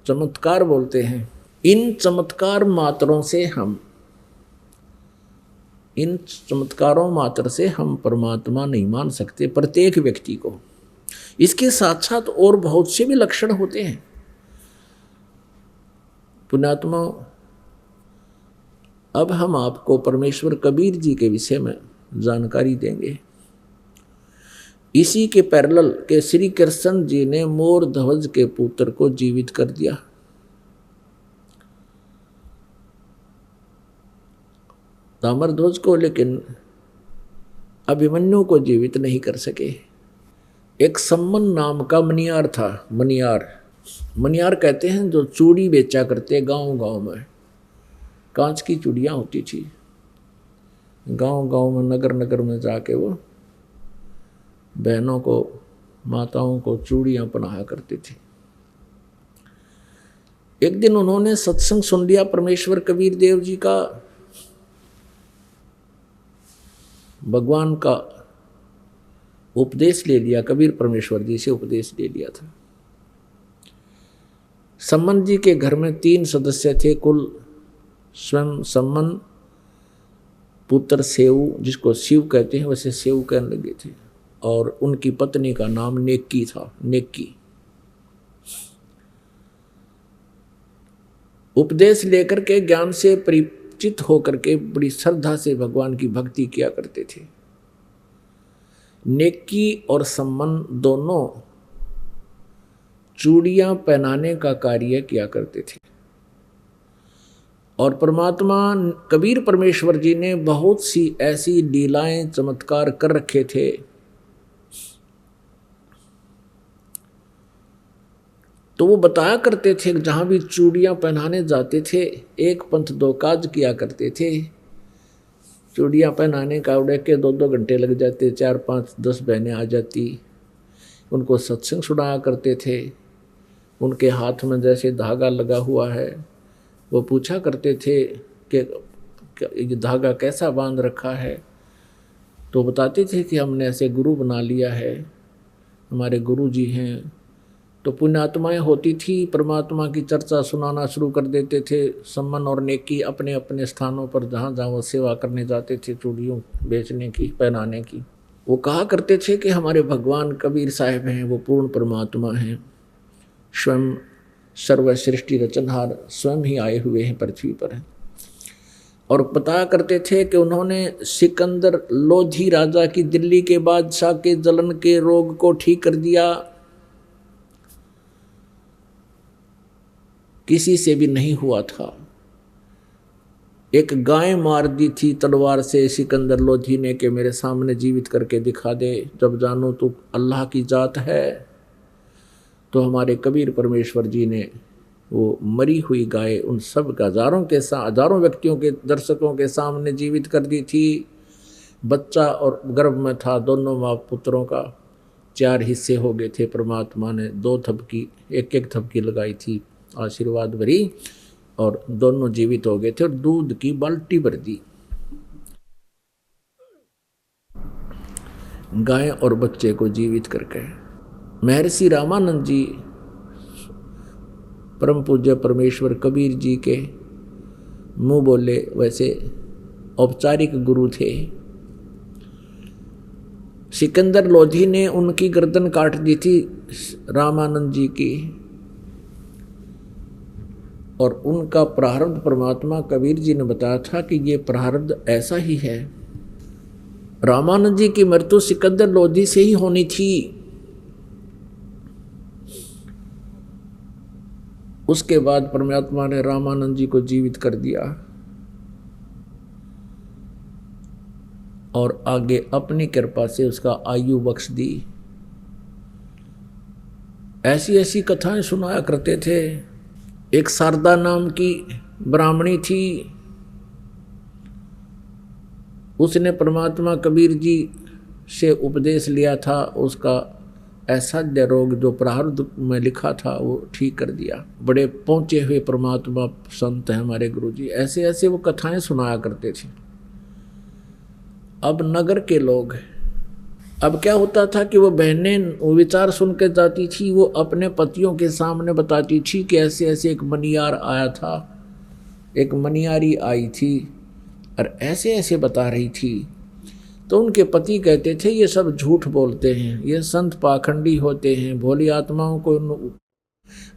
चमत्कार बोलते हैं। इन चमत्कार मात्रों से इन चमत्कारों मात्र से हम परमात्मा नहीं मान सकते प्रत्येक व्यक्ति को। इसके साथ साथ और बहुत से भी लक्षण होते हैं। पुण्यात्मा, अब हम आपको परमेश्वर कबीर जी के विषय में जानकारी देंगे। इसी के पैरेलल के श्री कृष्ण जी ने मोर ध्वज के पुत्र को जीवित कर दिया। ताम्रध्वज को, लेकिन अभिमन्यु को जीवित नहीं कर सके। एक सम्मन नाम का मनियार था। मनियार कहते हैं जो चूड़ी बेचा करते गांव गांव में, कांच की चूड़ियाँ होती थी। गांव गांव में नगर नगर में जाके वो बहनों को, माताओं को चूड़ियाँ पहनाया करते थे। एक दिन उन्होंने सत्संग सुन लिया परमेश्वर कबीर देव जी का, भगवान का उपदेश ले लिया, कबीर परमेश्वर जी से उपदेश ले लिया था। सम्मन जी के घर में 3 सदस्य थे कुल। स्वयं सम्मन, पुत्र सेऊ, जिसको शिव कहते हैं वैसे सेऊ कहने लगे थे, और उनकी पत्नी का नाम नेक्की था, नेक्की। उपदेश लेकर के ज्ञान से परिचित होकर के बड़ी श्रद्धा से भगवान की भक्ति किया करते थे। नेक्की और सम्मन दोनों चूड़ियां पहनाने का कार्य किया करते थे, और परमात्मा कबीर परमेश्वर जी ने बहुत सी ऐसी लीलाएं चमत्कार कर रखे थे। तो वो बताया करते थे, जहां भी चूड़ियां पहनाने जाते थे 1 पंथ 2 काज किया करते थे। चूड़ियां पहनाने का उड़े के 2-2 घंटे लग जाते, 4, 5, 10 बहनें आ जाती, उनको सत्संग सुनाया करते थे। उनके हाथ में जैसे धागा लगा हुआ है, वो पूछा करते थे कि ये धागा कैसा बांध रखा है। तो बताते थे कि हमने ऐसे गुरु बना लिया है, हमारे गुरु जी हैं, तो पुण्यात्माएं होती थी, परमात्मा की चर्चा सुनाना शुरू कर देते थे। सम्मान और नेकी अपने अपने स्थानों पर जहाँ जहाँ वो सेवा करने जाते थे, चूड़ियों बेचने की, पहनाने की, वो कहा करते थे कि हमारे भगवान कबीर साहब हैं, वो पूर्ण परमात्मा हैं, स्वयं सर्व सृष्टि रचनहार स्वयं ही आए हुए हैं पृथ्वी पर। और बताया करते थे कि उन्होंने सिकंदर लोधी राजा की, दिल्ली के बादशाह के जलन के रोग को ठीक कर दिया, किसी से भी नहीं हुआ था। एक गाय मार दी थी तलवार से सिकंदर लोधी ने कि मेरे सामने जीवित करके दिखा दे, जब जानू तू अल्लाह की जात है। तो हमारे कबीर परमेश्वर जी ने वो मरी हुई गाय उन सब हजारों व्यक्तियों के, दर्शकों के सामने जीवित कर दी थी। बच्चा और गर्भ में था, दोनों माँ पुत्रों का 4 हिस्से हो गए थे। परमात्मा ने 2 थपकी, एक थपकी लगाई थी आशीर्वाद भरी, और दोनों जीवित हो गए थे और दूध की बाल्टी भर दी। गाय और बच्चे को जीवित करके महर्षि रामानंद जी परम पूज्य परमेश्वर कबीर जी के मुंह बोले वैसे औपचारिक गुरु थे। सिकंदर लोधी ने उनकी गर्दन काट दी थी रामानंद जी की, और उनका प्रारब्ध परमात्मा कबीर जी ने बताया था कि ये प्रारब्ध ऐसा ही है। रामानंद जी की मृत्यु सिकंदर लोधी से ही होनी थी। उसके बाद परमात्मा ने रामानंद जी को जीवित कर दिया और आगे अपनी कृपा से उसका आयु बख्श दी। ऐसी ऐसी कथाएं सुनाया करते थे। एक शारदा नाम की ब्राह्मणी थी, उसने परमात्मा कबीर जी से उपदेश लिया था, उसका असाध्य रोग जो प्रारब्ध में लिखा था वो ठीक कर दिया। बड़े पहुंचे हुए परमात्मा संत हैं हमारे गुरु जी, ऐसे ऐसे वो कथाएं सुनाया करते थे। अब नगर के लोग, अब क्या होता था कि वो बहनें वो विचार सुन के जाती थी, वो अपने पतियों के सामने बताती थी कि ऐसे ऐसे एक मनियार आया था, एक मनियारी आई थी और ऐसे ऐसे बता रही थी। तो उनके पति कहते थे ये सब झूठ बोलते हैं, ये संत पाखंडी होते हैं, भोली आत्माओं को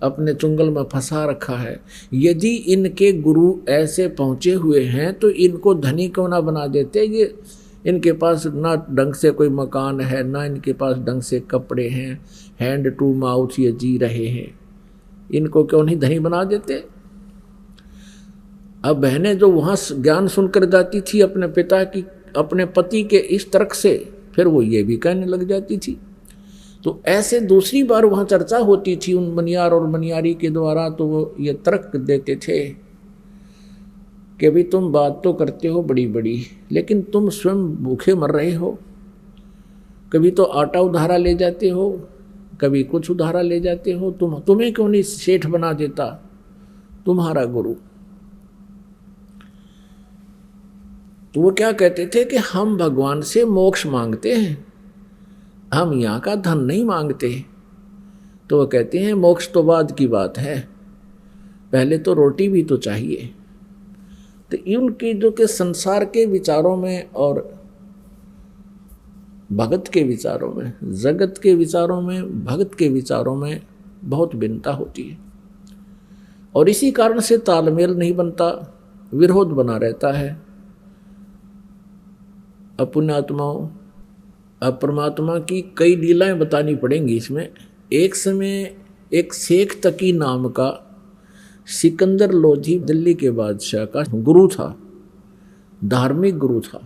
अपने चुंगल में फंसा रखा है। यदि इनके गुरु ऐसे पहुँचे हुए हैं तो इनको धनी क्यों ना बना देते। ये इनके पास ना ढंग से कोई मकान है, ना इनके पास ढंग से कपड़े हैं, हैंड टू माउथ ये जी रहे हैं, इनको क्यों नहीं धनी बना देते। अब बहनें जो वहाँ ज्ञान सुनकर जाती थी अपने पिता की, अपने पति के इस तर्क से, फिर वो ये भी कहने लग जाती थी। तो ऐसे दूसरी बार वहाँ चर्चा होती थी उन मनियार और मनियारी के द्वारा, तो वो ये तर्क देते थे कि भाई तुम बात तो करते हो बड़ी बड़ी, लेकिन तुम स्वयं भूखे मर रहे हो। कभी तो आटा उधारा ले जाते हो, कभी कुछ उधारा ले जाते हो, तुम्हें क्यों नहीं सेठ बना देता तुम्हारा गुरु। तो वो क्या कहते थे कि हम भगवान से मोक्ष मांगते हैं, हम यहाँ का धन नहीं मांगते। तो वो कहते हैं मोक्ष तो बाद की बात है, पहले तो रोटी भी तो चाहिए। तो उनकी जो कि संसार के विचारों में और भगत के विचारों में, जगत के विचारों में, भगत के विचारों में बहुत भिन्नता होती है, और इसी कारण से तालमेल नहीं बनता, विरोध बना रहता है। पुण्यात्माओं, अब परमात्मा की कई लीलाएं बतानी पड़ेंगी इसमें। एक समय एक शेख तकी नाम का सिकंदर लोधी दिल्ली के बादशाह का गुरु था, धार्मिक गुरु था।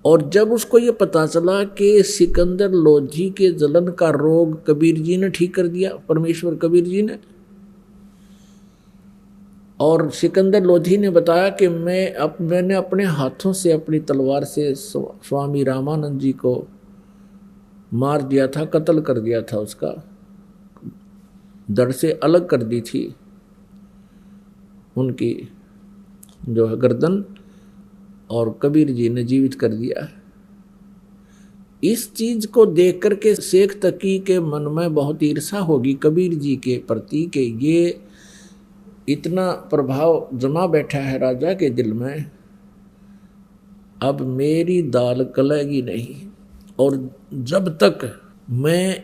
और जब उसको ये पता चला कि सिकंदर लोधी के जलन का रोग कबीर जी ने ठीक कर दिया, परमेश्वर कबीर जी ने, और सिकंदर लोधी ने बताया कि मैंने अपने हाथों से अपनी तलवार से स्वामी रामानंद जी को मार दिया था, कत्ल कर दिया था, उसका धड़ से अलग कर दी थी उनकी जो है गर्दन, और कबीर जी ने जीवित कर दिया। इस चीज को देख करके शेख तकी के मन में बहुत ईर्षा होगी कबीर जी के प्रति कि ये इतना प्रभाव जमा बैठा है राजा के दिल में, अब मेरी दाल गलेगी नहीं। और जब तक मैं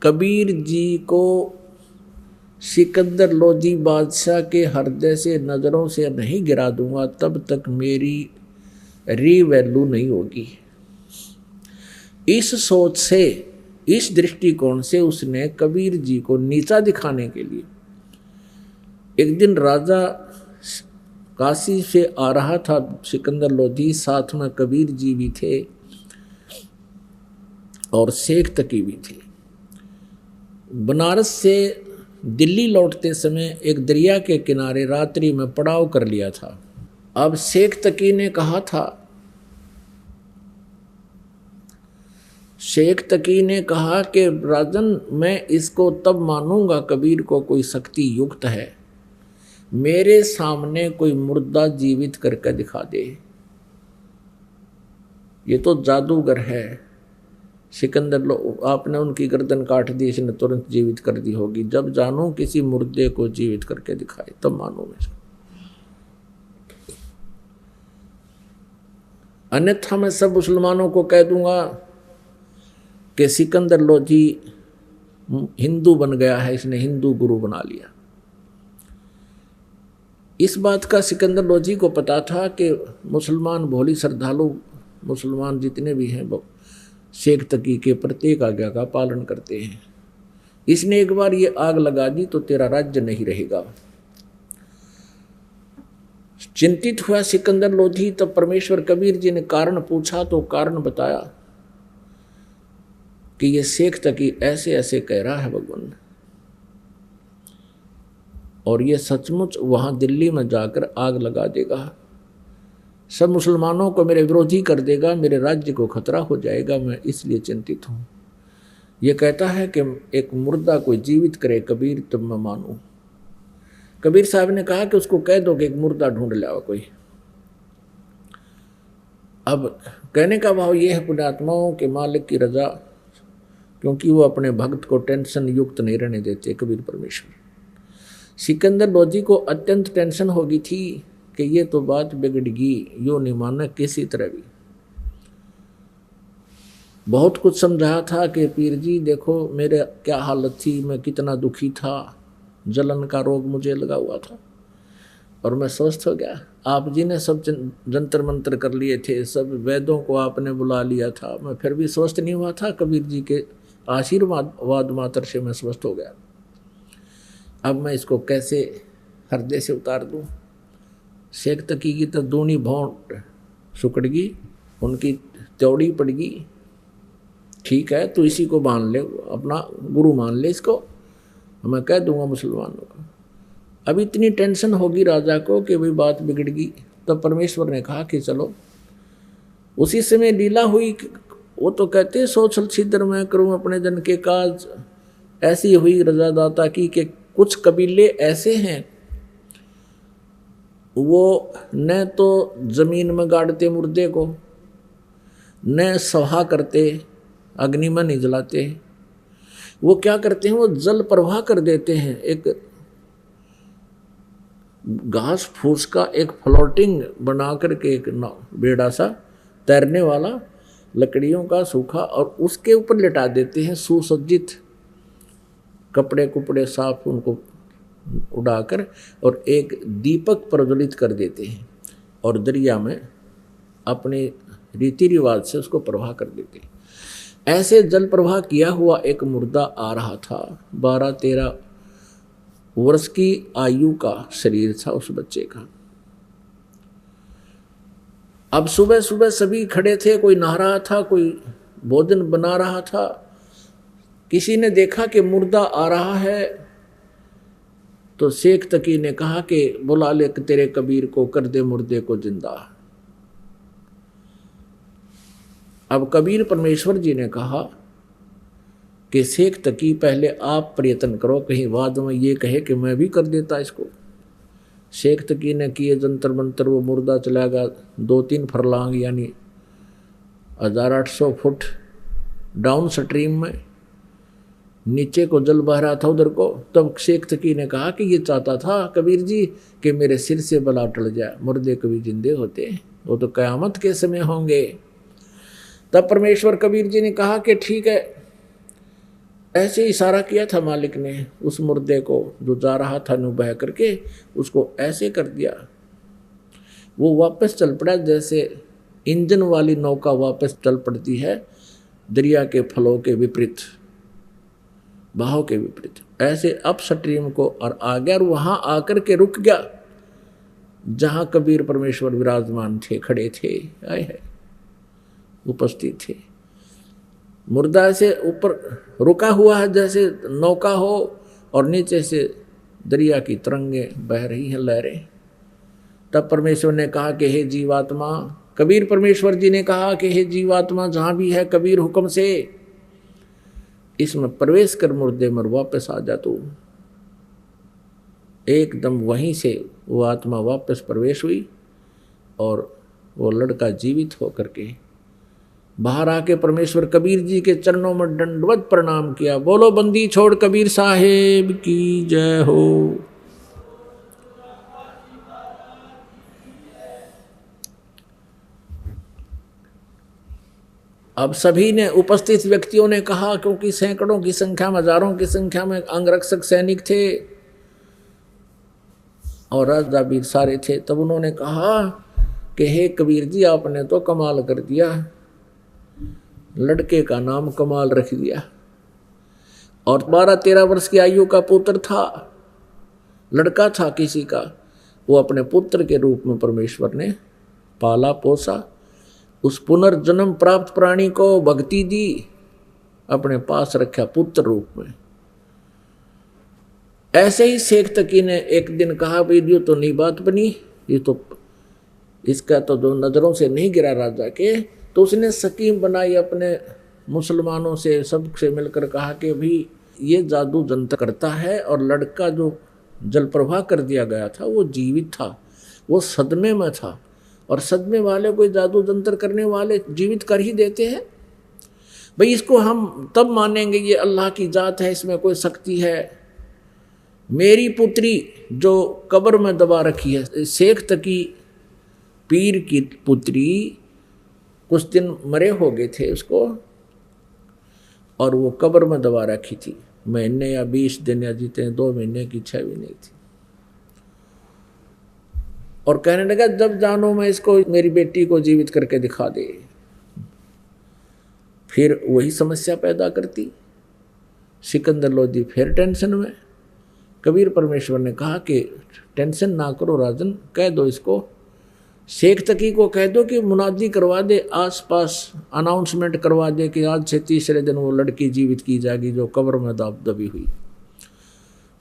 कबीर जी को सिकंदर लोधी बादशाह के हृदय से नज़रों से नहीं गिरा दूंगा तब तक मेरी रीवैल्यू नहीं होगी। इस सोच से, इस दृष्टिकोण से उसने कबीर जी को नीचा दिखाने के लिए, एक दिन राजा काशी से आ रहा था सिकंदर लोधी, साथ में कबीर जी भी थे और शेख तकी भी थे। बनारस से दिल्ली लौटते समय एक दरिया के किनारे रात्रि में पड़ाव कर लिया था। अब शेख तकी ने कहा था, शेख तकी ने कहा कि राजन मैं इसको तब मानूंगा कबीर को कोई शक्ति युक्त है, मेरे सामने कोई मुर्दा जीवित करके दिखा दे। ये तो जादूगर है। सिकंदर आपने उनकी गर्दन काट दी, इसने तुरंत जीवित कर दी होगी। जब जानूं किसी मुर्दे को जीवित करके दिखाए तब मानूं मैं इसको, अन्यथा मैं सब मुसलमानों को कह दूंगा कि सिकंदर लोधी हिंदू बन गया है, इसने हिंदू गुरु बना लिया। इस बात का सिकंदर लोधी को पता था कि मुसलमान भोली श्रद्धालु मुसलमान जितने भी हैं वो शेख तकी के प्रत्येक आज्ञा का पालन करते हैं। इसने एक बार ये आग लगा दी तो तेरा राज्य नहीं रहेगा। चिंतित हुआ सिकंदर लोधी। तब परमेश्वर कबीर जी ने कारण पूछा तो कारण बताया कि ये शेख तकी ऐसे ऐसे कह रहा है भगवान, और ये सचमुच वहां दिल्ली में जाकर आग लगा देगा, सब मुसलमानों को मेरे विरोधी कर देगा, मेरे राज्य को खतरा हो जाएगा, मैं इसलिए चिंतित हूँ। ये कहता है कि एक मुर्दा कोई जीवित करे कबीर तब मैं मानूं। कबीर साहब ने कहा कि उसको कह दो कि एक मुर्दा ढूंढ लाओ कोई। अब कहने का भाव ये है पुण्यात्माओं के मालिक की रजा, क्योंकि वो अपने भक्त को टेंशन युक्त नहीं रहने देते कबीर परमेश्वर। सिकंदर लोधी को अत्यंत टेंशन होगी थी कि ये तो बात बिगड़गी, यो नहीं माना किसी तरह भी। बहुत कुछ समझाया था कि पीर जी देखो मेरे क्या हालत थी, मैं कितना दुखी था, जलन का रोग मुझे लगा हुआ था और मैं स्वस्थ हो गया। आप जी ने सब जंतर मंत्र कर लिए थे, सब वैद्यों को आपने बुला लिया था, मैं फिर भी स्वस्थ नहीं हुआ था। कबीर जी के आशीर्वाद मात्र से मैं स्वस्थ हो गया। अब मैं इसको कैसे हृदय से उतार दूं। शेख तकी की तो दूनी भौंट सुकड़गी, उनकी त्योड़ी पड़गी। ठीक है तो इसी को मान ले, अपना गुरु मान ले इसको, मैं कह दूंगा मुसलमानों को। अब इतनी टेंशन होगी राजा को कि भाई बात बिगड़गी। तब परमेश्वर ने कहा कि चलो। उसी समय लीला हुई। वो तो कहते सोच छिद्र मैं करूं अपने जन के काज, ऐसी हुई रजा दाता की कि कुछ कबीले ऐसे हैं वो न तो जमीन में गाड़ते मुर्दे को, न सहा करते, अग्नि में नहीं जलाते। वो क्या करते हैं, वो जल प्रवाह कर देते हैं। एक घास फूस का एक फ्लोटिंग बना करके एक बेड़ा सा तैरने वाला लकड़ियों का सूखा, और उसके ऊपर लिटा देते हैं सुसज्जित कपड़े कुपड़े साफ उनको उड़ाकर, और एक दीपक प्रज्वलित कर देते हैं और दरिया में अपने रीति रिवाज से उसको प्रवाह कर देते हैं। ऐसे जल प्रवाह किया हुआ एक मुर्दा आ रहा था। 12-13 वर्ष की आयु का शरीर था उस बच्चे का। अब सुबह सुबह सभी खड़े थे, कोई नहा रहा था, कोई भोजन बना रहा था। किसी ने देखा कि मुर्दा आ रहा है तो शेख तकी ने कहा कि बुला ले तेरे कबीर को, कर दे मुर्दे को जिंदा। अब कबीर परमेश्वर जी ने कहा कि शेख तकी पहले आप प्रयत्न करो, कहीं बाद में ये कहे कि मैं भी कर देता इसको। शेख तकी ने किए जंतर मंतर, वो मुर्दा चला गया 2-3 फरलांग यानी 1800 फुट डाउन स्ट्रीम में, नीचे को जल बह रहा था उधर को। तब शेख तकी ने कहा कि ये चाहता था कबीर जी कि मेरे सिर से बला टल जाए, मुर्दे कभी जिंदे होते हैं, वो तो कयामत के समय होंगे। तब परमेश्वर कबीर जी ने कहा कि ठीक है। ऐसे इशारा किया था मालिक ने उस मुर्दे को जो जा रहा था नु बह करके, उसको ऐसे कर दिया, वो वापस चल पड़ा जैसे इंजन वाली नौका वापस चल पड़ती है दरिया के फलों के विपरीत, बहाव के विपरीत। ऐसे अप स्ट्रीम को और आ गया और वहां आकर के रुक गया जहां कबीर परमेश्वर विराजमान थे, खड़े थे, आए है उपस्थित थे। मुर्दा ऐसे ऊपर रुका हुआ है जैसे नौका हो और नीचे से दरिया की तरंगें बह रही हैं, लहरें। तब परमेश्वर ने कहा कि हे जीवात्मा, कबीर परमेश्वर जी ने कहा कि हे जीवात्मा जहां भी है कबीर हुक्म से इसमें प्रवेश कर, मुर्दे मर वापस आ जा तू। एकदम वहीं से वो आत्मा वापस प्रवेश हुई और वो लड़का जीवित होकर के बाहर आके परमेश्वर कबीर जी के चरणों में दंडवत प्रणाम किया। बोलो बंदी छोड़ कबीर साहेब की जय हो। अब सभी ने, उपस्थित व्यक्तियों ने कहा, क्योंकि सैकड़ों की संख्या में, हजारों की संख्या में अंगरक्षक सैनिक थे और राजा भी सारे थे, तब उन्होंने कहा कि हे कबीर जी आपने तो कमाल कर दिया, लड़के का नाम कमाल रख दिया। और 12-13 वर्ष की आयु का पुत्र था, लड़का था किसी का, वो अपने पुत्र के रूप में परमेश्वर ने पाला पोसा। उस पुनर्जन्म प्राप्त प्राणी को भक्ति दी, अपने पास रखा पुत्र रूप में। ऐसे ही शेख तकी ने एक दिन कहा भाई ये तो नई बात बनी, ये तो इसका तो जो नजरों से नहीं गिरा राजा के, तो उसने स्कीम बनाई अपने मुसलमानों से, सबसे मिलकर कहा कि भाई ये जादू जंतर करता है और लड़का जो जल प्रवाह कर दिया गया था वो जीवित था, वो सदमे में था और सदमे वाले कोई जादू जंतर करने वाले जीवित कर ही देते हैं। भाई इसको हम तब मानेंगे ये अल्लाह की जात है, इसमें कोई शक्ति है। मेरी पुत्री जो कब्र में दबा रखी है, शेख तकी पीर की पुत्री, कुछ दिन मरे हो गए थे उसको और वो कब्र में दबा रखी थी, महीने या 20 दिन या जीते 2 महीने की 6 भी नहीं थी। और कहने लगा जब जानो मैं इसको, मेरी बेटी को जीवित करके दिखा दे। फिर वही समस्या पैदा करती। सिकंदर लोधी फिर टेंशन में। कबीर परमेश्वर ने कहा कि टेंशन ना करो राजन, कह दो इसको, शेख तकी को कह दो कि मुनादी करवा दे, आसपास अनाउंसमेंट करवा दे कि आज से तीसरे दिन वो लड़की जीवित की जाएगी जो कब्र में दबी हुई।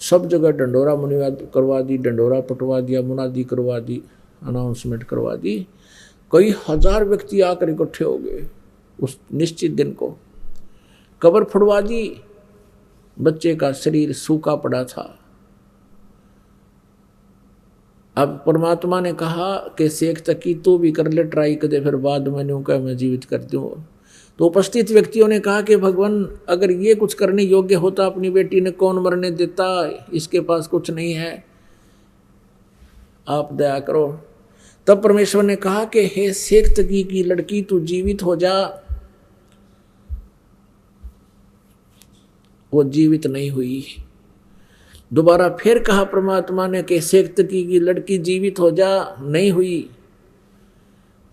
सब जगह डंडोरा मुनिवाद करवा दी, डंडोरा पटवा दिया, मुनादी करवा दी, अनाउंसमेंट करवा दी। कई हजार व्यक्ति आकर इकट्ठे हो गए उस निश्चित दिन को। कब्र फुड़वा दी, बच्चे का शरीर सूखा पड़ा था। अब परमात्मा ने कहा कि शेख तकी तू भी कर ले ट्राई कर दे, फिर बाद में यूँ कह मैं जीवित कर दूँ। तो उपस्थित व्यक्तियों ने कहा कि भगवान अगर ये कुछ करने योग्य होता अपनी बेटी ने कौन मरने देता, इसके पास कुछ नहीं है, आप दया करो। तब परमेश्वर ने कहा कि हे शेख तकी की लड़की तू जीवित हो जा। वो जीवित नहीं हुई। दोबारा फिर कहा परमात्मा ने कि शेख तकी की लड़की जीवित हो जा, नहीं हुई।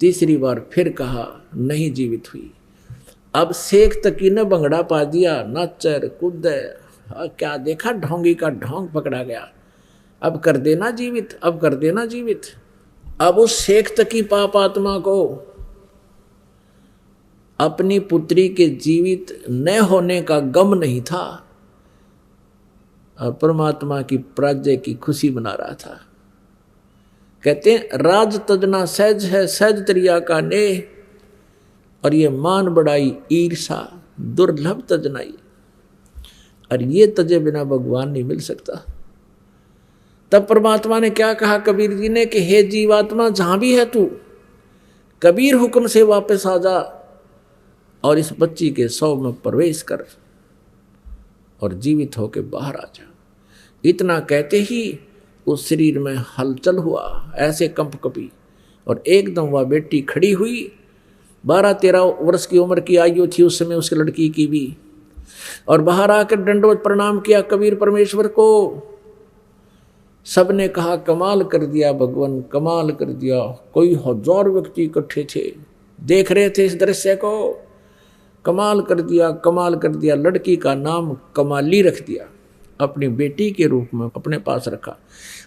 तीसरी बार फिर कहा, नहीं जीवित हुई। अब शेख तकी ने बंगड़ा पा दिया, नाचर कूद, क्या देखा, ढोंगी का ढोंग पकड़ा गया। अब कर देना जीवित, अब कर देना जीवित। अब उस शेख तकी पाप आत्मा को अपनी पुत्री के जीवित न होने का गम नहीं था और परमात्मा की प्राज्ञ की खुशी मना रहा था। कहते हैं राज तजना सहज है, सहज तरिया का ने, और ये मान बढ़ाई ईर्षा दुर्लभ तजनाई, और ये तजे बिना भगवान नहीं मिल सकता। तब परमात्मा ने क्या कहा कबीर जी ने कि हे जीवात्मा जहां भी है तू, कबीर हुक्म से वापस आ जा और इस बच्ची के शव में प्रवेश कर और जीवित होकर बाहर आ जा। इतना कहते ही उस शरीर में हलचल हुआ, ऐसे कंप कपी, और एकदम वह बेटी खड़ी हुई। 12-13 वर्ष की उम्र की आयु थी उस समय उस लड़की की भी, और बाहर आकर दंडवत प्रणाम किया कबीर परमेश्वर को। सबने कहा कमाल कर दिया भगवान, कमाल कर दिया। कोई 1000 व्यक्ति इकट्ठे थे, देख रहे थे इस दृश्य को। कमाल कर दिया, कमाल कर दिया। लड़की का नाम कमाली रख दिया, अपनी बेटी के रूप में अपने पास रखा।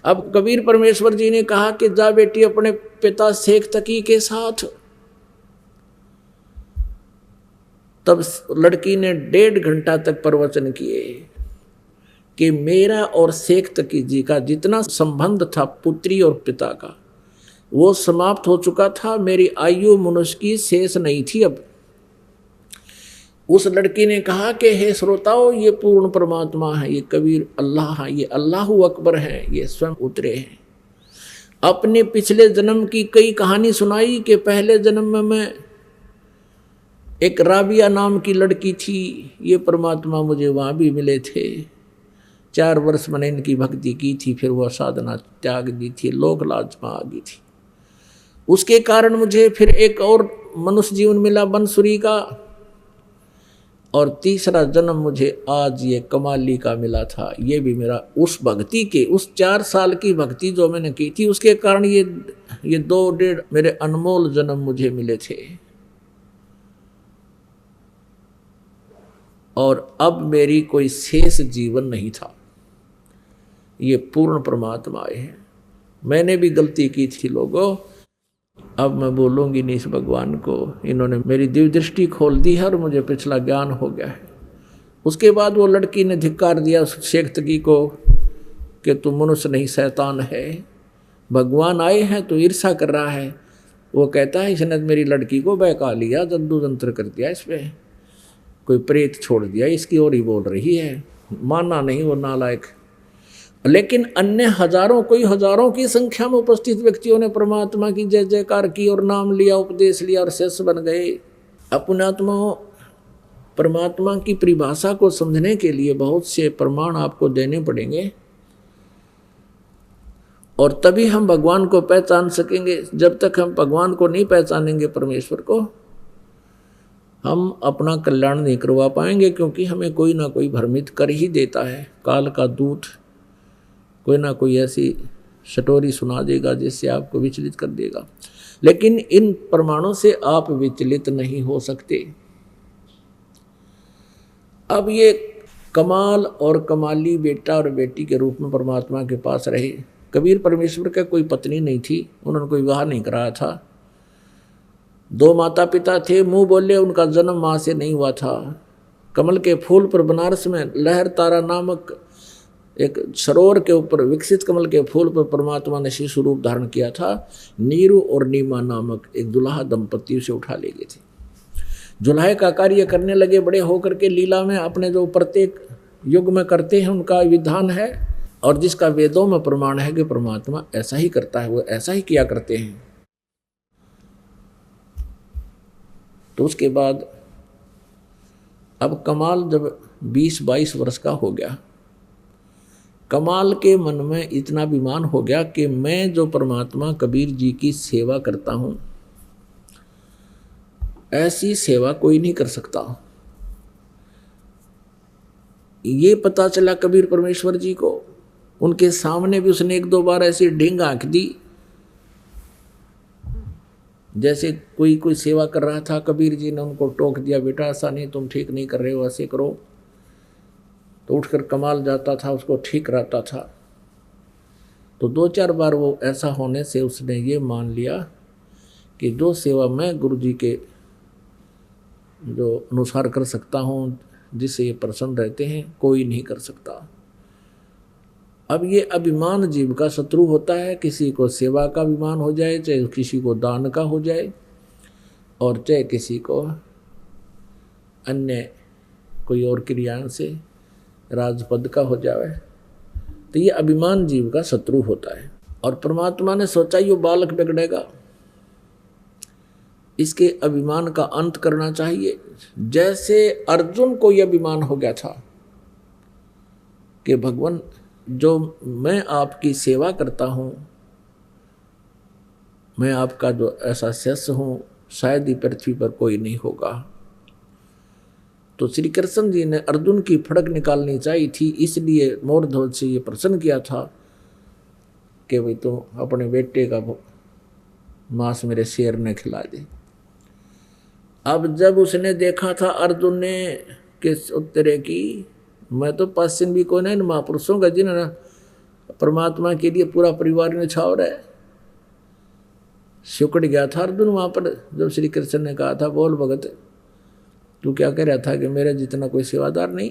अब कबीर परमेश्वर जी ने कहा कि जा बेटी अपने पिता शेख तकी के साथ। तब लड़की ने 1.5 घंटा तक प्रवचन किए कि मेरा और शेख तकी जी का जितना संबंध था पुत्री और पिता का, वो समाप्त हो चुका था। मेरी आयु मनुष्य की शेष नहीं थी अब। उस लड़की ने कहा कि हे श्रोताओं, ये पूर्ण परमात्मा है, ये कबीर अल्लाह है, ये अल्लाहु अकबर है, ये स्वयं उतरे हैं। अपने पिछले जन्म की कई कहानी सुनाई कि पहले जन्म में मैं एक राबिया नाम की लड़की थी, ये परमात्मा मुझे वहाँ भी मिले थे। 4 वर्ष मैंने इनकी भक्ति की थी, फिर वह साधना त्याग दी थी, लोक लाज में आ गई थी। उसके कारण मुझे फिर एक और मनुष्य जीवन मिला बंसुरी का, और तीसरा जन्म मुझे आज ये कमाली का मिला था। ये भी मेरा उस भक्ति के, उस 4 साल की भक्ति जो मैंने की थी, उसके कारण ये 2-1.5 मेरे अनमोल जन्म मुझे मिले थे। और अब मेरी कोई शेष जीवन नहीं था, ये पूर्ण परमात्मा आए हैं। मैंने भी गलती की थी लोगों, अब मैं बोलूँगी नहीं इस भगवान को। इन्होंने मेरी दिव्य दृष्टि खोल दी है और मुझे पिछला ज्ञान हो गया है। उसके बाद वो लड़की ने धिक्कार दिया उस शेख तकी को कि तू मनुष्य नहीं शैतान है, भगवान आए हैं तो ईर्षा कर रहा है। वो कहता है इसने मेरी लड़की को बहका लिया, जद्दू जंत्र कर दिया, इस पर कोई प्रेत छोड़ दिया, इसकी ओर ही बोल रही है। माना नहीं वो नालायक। लेकिन अन्य हजारों की संख्या में उपस्थित व्यक्तियों ने परमात्मा की जय जयकार की और नाम लिया, उपदेश लिया और शिष्य बन गए। अपनात्मा परमात्मा की परिभाषा को समझने के लिए बहुत से प्रमाण आपको देने पड़ेंगे, और तभी हम भगवान को पहचान सकेंगे। जब तक हम भगवान को नहीं पहचानेंगे, परमेश्वर को, हम अपना कल्याण नहीं करवा पाएंगे, क्योंकि हमें कोई ना कोई भ्रमित कर ही देता है। काल का दूत कोई ना कोई ऐसी स्टोरी सुना देगा जिससे आपको विचलित कर देगा। लेकिन इन प्रमाणों से आप विचलित नहीं हो सकते। अब ये कमाल और कमाली बेटा और बेटी के रूप में परमात्मा के पास रहे। कबीर परमेश्वर का कोई पत्नी नहीं थी, उन्होंने कोई विवाह नहीं कराया था। 2 माता पिता थे, मुंह बोले उनका जन्म माँ से नहीं हुआ था। कमल के फूल पर बनारस में लहर तारा नामक एक सरोवर के ऊपर विकसित कमल के फूल पर परमात्मा ने शिशु रूप धारण किया था। नीरू और नीमा नामक एक दुल्हा दंपति उसे उठा ले गए थे। जुल्हे का कार्य करने लगे, बड़े होकर के लीला में अपने जो प्रत्येक युग में करते हैं उनका विधान है, और जिसका वेदों में प्रमाण है कि परमात्मा ऐसा ही करता है, वो ऐसा ही किया करते हैं। तो उसके बाद अब कमाल जब 20-22 वर्ष का हो गया, कमाल के मन में इतना अभिमान हो गया कि मैं जो परमात्मा कबीर जी की सेवा करता हूँ, ऐसी सेवा कोई नहीं कर सकता। ये पता चला कबीर परमेश्वर जी को। उनके सामने भी उसने 1-2 बार ऐसी ढींग आंख दी, जैसे कोई सेवा कर रहा था। कबीर जी ने उनको टोक दिया, बेटा ऐसा नहीं, तुम ठीक नहीं कर रहे हो, ऐसे करो। तो उठकर कमाल जाता था, उसको ठीक रहता था। तो 2-4 बार वो ऐसा होने से उसने ये मान लिया कि जो सेवा मैं गुरु जी के जो अनुसार कर सकता हूँ, जिससे ये प्रसन्न रहते हैं, कोई नहीं कर सकता। अब ये अभिमान जीव का शत्रु होता है। किसी को सेवा का अभिमान हो जाए, चाहे किसी को दान का हो जाए, और चाहे किसी को अन्य कोई और क्रियाओं से राजपद का हो जाए, तो ये अभिमान जीव का शत्रु होता है। और परमात्मा ने सोचा ये बालक बिगड़ेगा, इसके अभिमान का अंत करना चाहिए। जैसे अर्जुन को यह अभिमान हो गया था कि भगवान जो मैं आपकी सेवा करता हूँ, मैं आपका जो ऐसा शिष्य हूँ, शायद ही पृथ्वी पर कोई नहीं होगा। तो श्री कृष्ण जी ने अर्जुन की फड़क निकालनी चाहिए थी, इसलिए मोरध्वज से ये प्रश्न किया था कि भाई तो अपने बेटे का मांस मेरे शेर ने खिला दे। अब जब उसने देखा था अर्जुन ने कि उत्तरे की मैं तो पश्चिम भी कोई नहीं, महापुरुषों का जिन्होंने परमात्मा के लिए पूरा परिवार ने छावर है, सिकुड़ गया था अर्जुन वहाँ पर। जब श्री कृष्ण ने कहा था बोल भगत तू क्या कह रहा था कि मेरे जितना कोई सेवादार नहीं,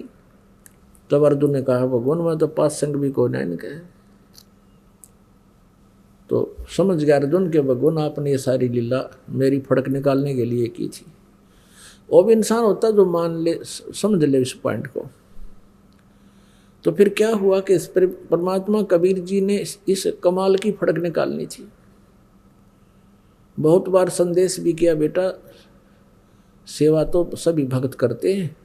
तब अर्जुन ने कहा भगवान मैं तो पास संग भी कोई नहीं कहे। तो समझ गया अर्जुन के भगवान आपने ये सारी लीला मेरी फड़क निकालने के लिए की थी। वो भी इंसान होता जो मान ले, समझ ले इस पॉइंट को। तो फिर क्या हुआ कि इस परमात्मा कबीर जी ने इस कमाल की फड़क निकालनी थी। बहुत बार संदेश भी किया बेटा सेवा तो सभी भक्त करते हैं,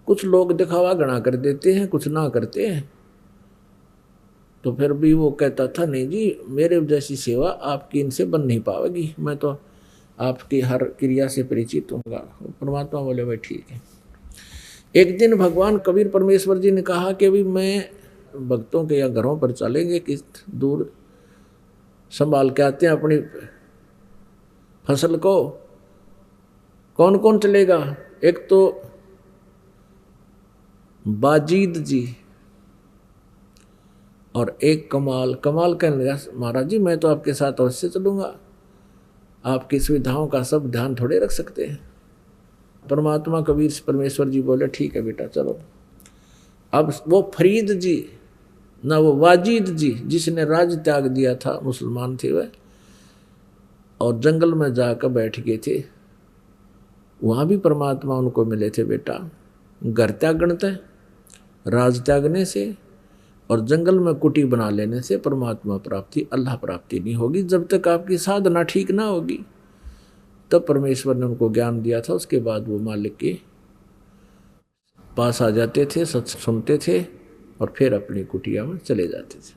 कुछ लोग दिखावा गणा कर देते हैं, कुछ ना करते हैं। तो फिर भी वो कहता था नहीं जी मेरे जैसी सेवा आपकी इनसे बन नहीं पाएगी, मैं तो आपकी हर क्रिया से परिचित हूँगा। परमात्मा बोले भाई ठीक है। एक दिन भगवान कबीर परमेश्वर जी ने कहा कि अभी मैं भक्तों के या घरों पर चलेंगे कि दूर संभाल के आते हैं अपनी फसल को। कौन कौन चलेगा? एक तो बाजीद जी और एक कमाल। कमाल कहने लगा महाराज जी मैं तो आपके साथ अवश्य चलूँगा, आपकी सुविधाओं का सब ध्यान थोड़े रख सकते हैं। परमात्मा कबीर परमेश्वर जी बोले ठीक है बेटा चलो। अब वो फरीद जी ना वो वाजिद जी जिसने राज त्याग दिया था, मुसलमान थे वह, और जंगल में जाकर बैठ गए थे। वहाँ भी परमात्मा उनको मिले थे बेटा। घर त्यागने से, राज त्यागने से और जंगल में कुटी बना लेने से परमात्मा प्राप्ति, अल्लाह प्राप्ति नहीं होगी। जब तक आपकी साधना ठीक ना होगी तब परमेश्वर ने उनको ज्ञान दिया था। उसके बाद वो मालिक के पास आ जाते थे, सत्संग सुनते थे और फिर अपनी कुटिया में चले जाते थे।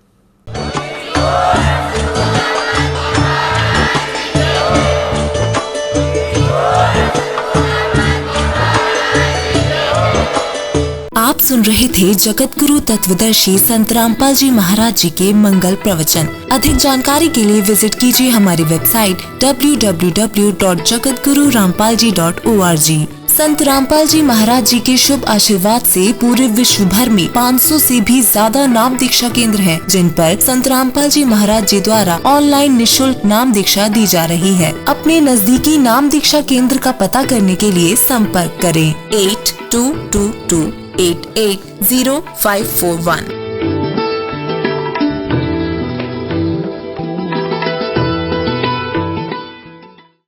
आप सुन रहे थे जगत गुरु तत्वदर्शी संत रामपाल जी महाराज जी के मंगल प्रवचन। अधिक जानकारी के लिए विजिट कीजिए हमारी वेबसाइट www.jagatgururampalji.org। संत रामपाल जी महाराज जी के शुभ आशीर्वाद से पूरे विश्व भर में 500 से भी ज्यादा नाम दीक्षा केंद्र हैं, जिन पर संत रामपाल जी महाराज जी द्वारा ऑनलाइन निशुल्क नाम दीक्षा दी जा रही है। अपने नजदीकी नाम दीक्षा केंद्र का पता करने के लिए संपर्क करें 8222880541।